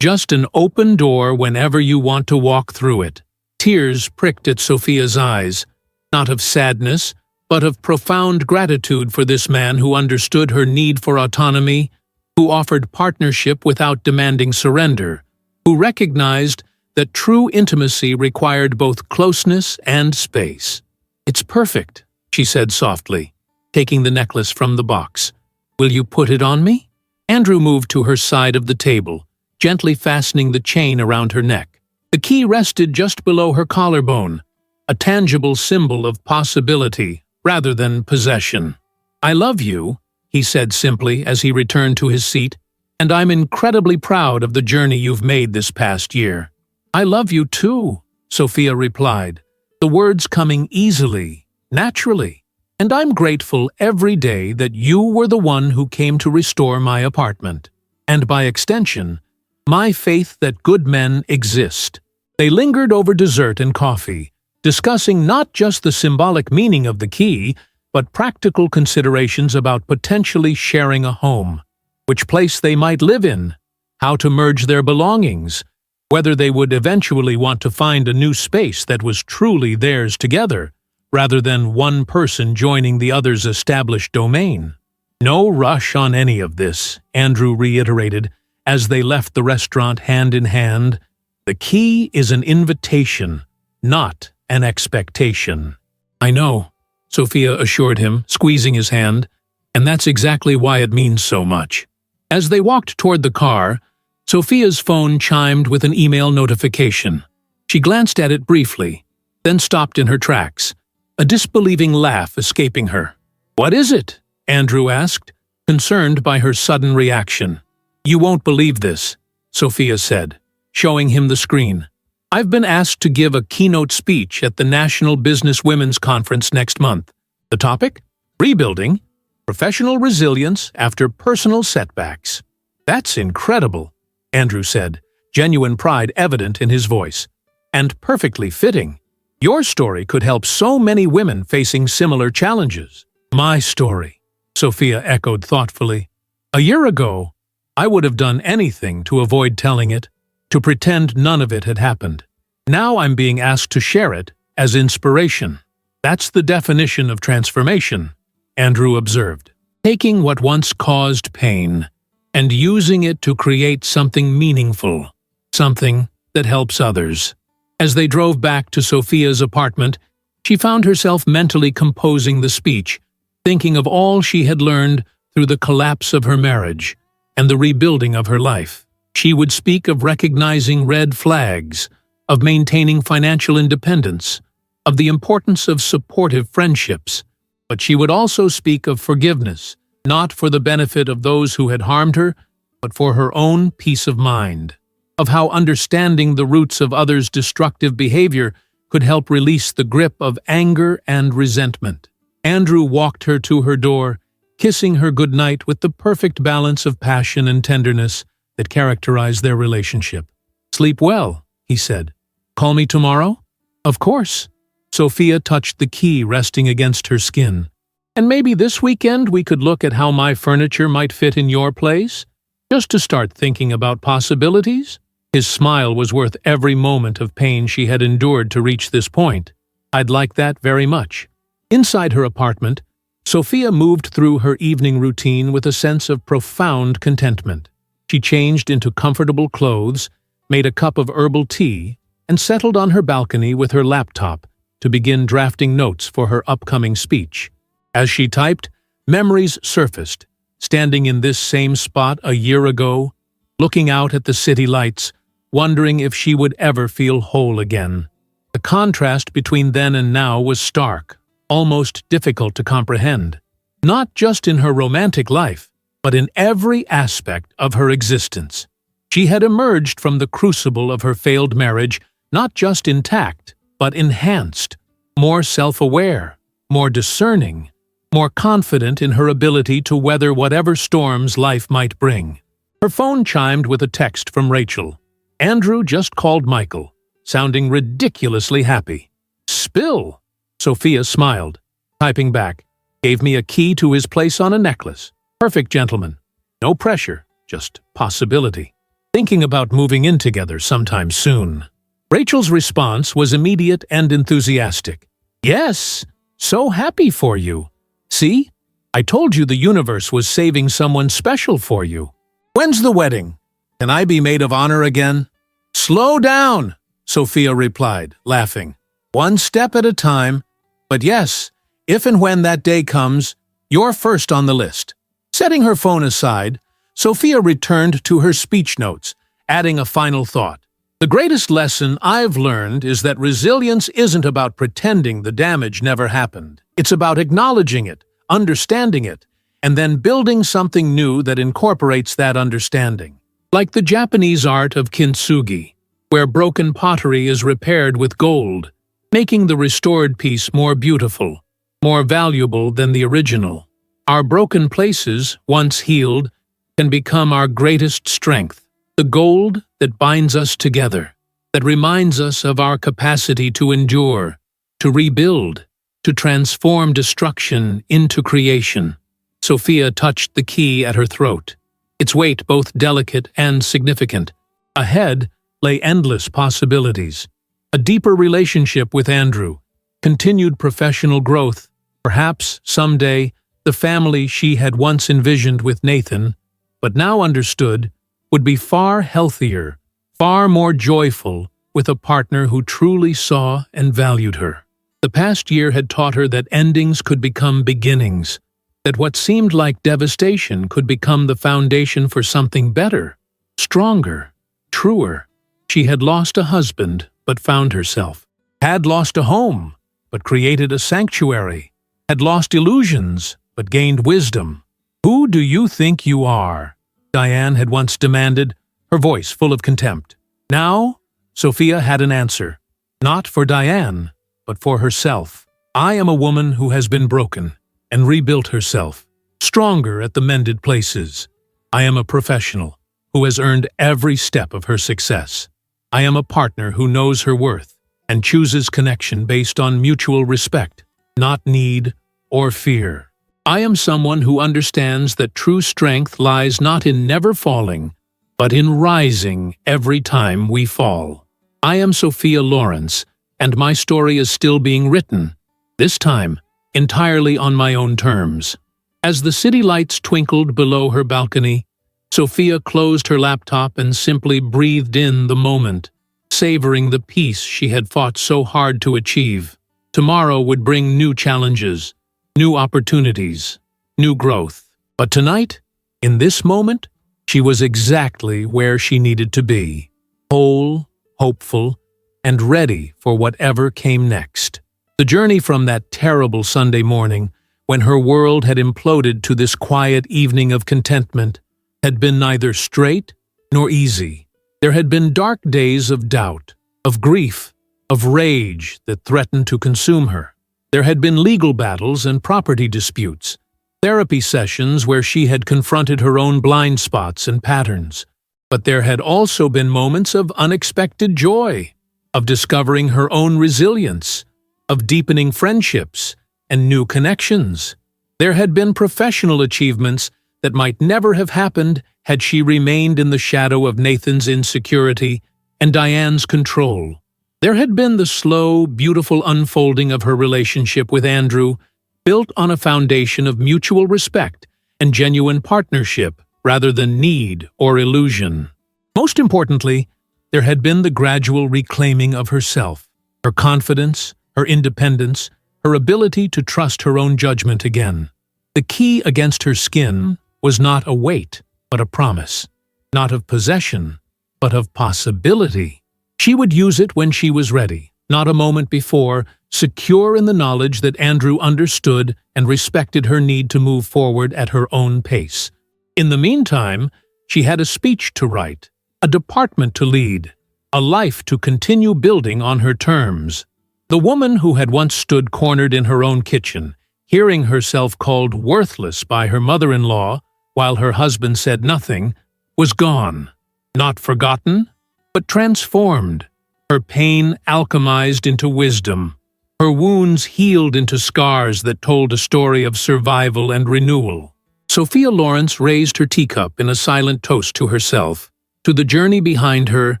just an open door whenever you want to walk through it. Tears pricked at Sophia's eyes, not of sadness, but of profound gratitude for this man who understood her need for autonomy, who offered partnership without demanding surrender, who recognized that true intimacy required both closeness and space. "It's perfect," she said softly, taking the necklace from the box. "Will you put it on me?" Andrew moved to her side of the table, gently fastening the chain around her neck. The key rested just below her collarbone, a tangible symbol of possibility rather than possession. "I love you," he said simply as he returned to his seat, "and I'm incredibly proud of the journey you've made this past year." "I love you too," Sophia replied, the words coming easily, naturally. "And I'm grateful every day that you were the one who came to restore my apartment. And by extension, my faith that good men exist." They lingered over dessert and coffee, discussing not just the symbolic meaning of the key, but practical considerations about potentially sharing a home, which place they might live in, how to merge their belongings, whether they would eventually want to find a new space that was truly theirs together, rather than one person joining the other's established domain. "No rush on any of this," Andrew reiterated as they left the restaurant hand in hand. "The key is an invitation, not an expectation." "I know," Sophia assured him, squeezing his hand, "and that's exactly why it means so much." As they walked toward the car, Sophia's phone chimed with an email notification. She glanced at it briefly, then stopped in her tracks, a disbelieving laugh escaping her. "What is it?" Andrew asked, concerned by her sudden reaction. "You won't believe this," Sophia said, showing him the screen. "I've been asked to give a keynote speech at the National Business Women's Conference next month. The topic? Rebuilding professional resilience after personal setbacks." "That's incredible," Andrew said, genuine pride evident in his voice. "And perfectly fitting. Your story could help so many women facing similar challenges." "My story," Sophia echoed thoughtfully. "A year ago, I would have done anything to avoid telling it, to pretend none of it had happened. Now I'm being asked to share it as inspiration. That's the definition of transformation," Andrew observed. "Taking what once caused pain and using it to create something meaningful, something that helps others." As they drove back to Sophia's apartment, she found herself mentally composing the speech, thinking of all she had learned through the collapse of her marriage and the rebuilding of her life. She would speak of recognizing red flags, of maintaining financial independence, of the importance of supportive friendships, but she would also speak of forgiveness, not for the benefit of those who had harmed her, but for her own peace of mind, of how understanding the roots of others' destructive behavior could help release the grip of anger and resentment. Andrew walked her to her door, kissing her goodnight with the perfect balance of passion and tenderness that characterized their relationship. "Sleep well," he said. "Call me tomorrow?" "Of course." Sophia touched the key resting against her skin. "And maybe this weekend we could look at how my furniture might fit in your place, just to start thinking about possibilities?" His smile was worth every moment of pain she had endured to reach this point. "I'd like that very much." Inside her apartment, Sophia moved through her evening routine with a sense of profound contentment. She changed into comfortable clothes, made a cup of herbal tea, and settled on her balcony with her laptop to begin drafting notes for her upcoming speech. As she typed, memories surfaced, standing in this same spot a year ago, looking out at the city lights, wondering if she would ever feel whole again. The contrast between then and now was stark, almost difficult to comprehend, not just in her romantic life, but in every aspect of her existence. She had emerged from the crucible of her failed marriage not just intact, but enhanced, more self-aware, more discerning, more confident in her ability to weather whatever storms life might bring. Her phone chimed with a text from Rachel. Andrew just called Michael, sounding ridiculously happy. "Spill!" Sophia smiled. Typing back, gave me a key to his place on a necklace. Perfect gentleman. No pressure, just possibility. Thinking about moving in together sometime soon. Rachel's response was immediate and enthusiastic. Yes, so happy for you. See? I told you the universe was saving someone special for you. When's the wedding? Can I be maid of honor again? Slow down, Sophia replied, laughing. One step at a time. But yes, if and when that day comes, you're first on the list. Setting her phone aside, Sophia returned to her speech notes, adding a final thought. The greatest lesson I've learned is that resilience isn't about pretending the damage never happened. It's about acknowledging it, understanding it, and then building something new that incorporates that understanding. Like the Japanese art of kintsugi, where broken pottery is repaired with gold, making the restored piece more beautiful, more valuable than the original. Our broken places, once healed, can become our greatest strength, the gold that binds us together, that reminds us of our capacity to endure, to rebuild, to transform destruction into creation. Sophia touched the key at her throat, its weight both delicate and significant. Ahead lay endless possibilities. A deeper relationship with Andrew, continued professional growth, perhaps, someday, the family she had once envisioned with Nathan, but now understood, would be far healthier, far more joyful, with a partner who truly saw and valued her. The past year had taught her that endings could become beginnings, that what seemed like devastation could become the foundation for something better, stronger, truer. She had lost a husband, but found herself, had lost a home, but created a sanctuary, had lost illusions, but gained wisdom. Who do you think you are? Diane had once demanded, her voice full of contempt. Now, Sophia had an answer, not for Diane, but for herself. I am a woman who has been broken and rebuilt herself, stronger at the mended places. I am a professional who has earned every step of her success. I am a partner who knows her worth and chooses connection based on mutual respect, not need or fear. I am someone who understands that true strength lies not in never falling, but in rising every time we fall. I am Sophia Lawrence, and my story is still being written, this time entirely on my own terms. As the city lights twinkled below her balcony, Sophia closed her laptop and simply breathed in the moment, savoring the peace she had fought so hard to achieve. Tomorrow would bring new challenges, new opportunities, new growth. But tonight, in this moment, she was exactly where she needed to be, whole, hopeful, and ready for whatever came next. The journey from that terrible Sunday morning, when her world had imploded to this quiet evening of contentment, had been neither straight nor easy. There had been dark days of doubt, of grief, of rage that threatened to consume her. There had been legal battles and property disputes, therapy sessions where she had confronted her own blind spots and patterns. But there had also been moments of unexpected joy, of discovering her own resilience, of deepening friendships and new connections. There had been professional achievements that might never have happened had she remained in the shadow of Nathan's insecurity and Diane's control. There had been the slow, beautiful unfolding of her relationship with Andrew, built on a foundation of mutual respect and genuine partnership rather than need or illusion. Most importantly, there had been the gradual reclaiming of herself, her confidence, her independence, her ability to trust her own judgment again. The key against her skin was not a weight, but a promise, not of possession, but of possibility. She would use it when she was ready, not a moment before, secure in the knowledge that Andrew understood and respected her need to move forward at her own pace. In the meantime, she had a speech to write, a department to lead, a life to continue building on her terms. The woman who had once stood cornered in her own kitchen, hearing herself called worthless by her mother-in-law while her husband said nothing, was gone. Not forgotten, but transformed, her pain alchemized into wisdom. Her wounds healed into scars that told a story of survival and renewal. Sophia Lawrence raised her teacup in a silent toast to herself, to the journey behind her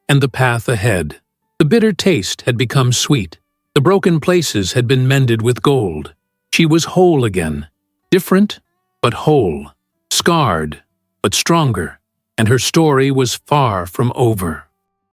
and the path ahead. The bitter taste had become sweet. The broken places had been mended with gold. She was whole again, different but whole, scarred but stronger, and her story was far from over.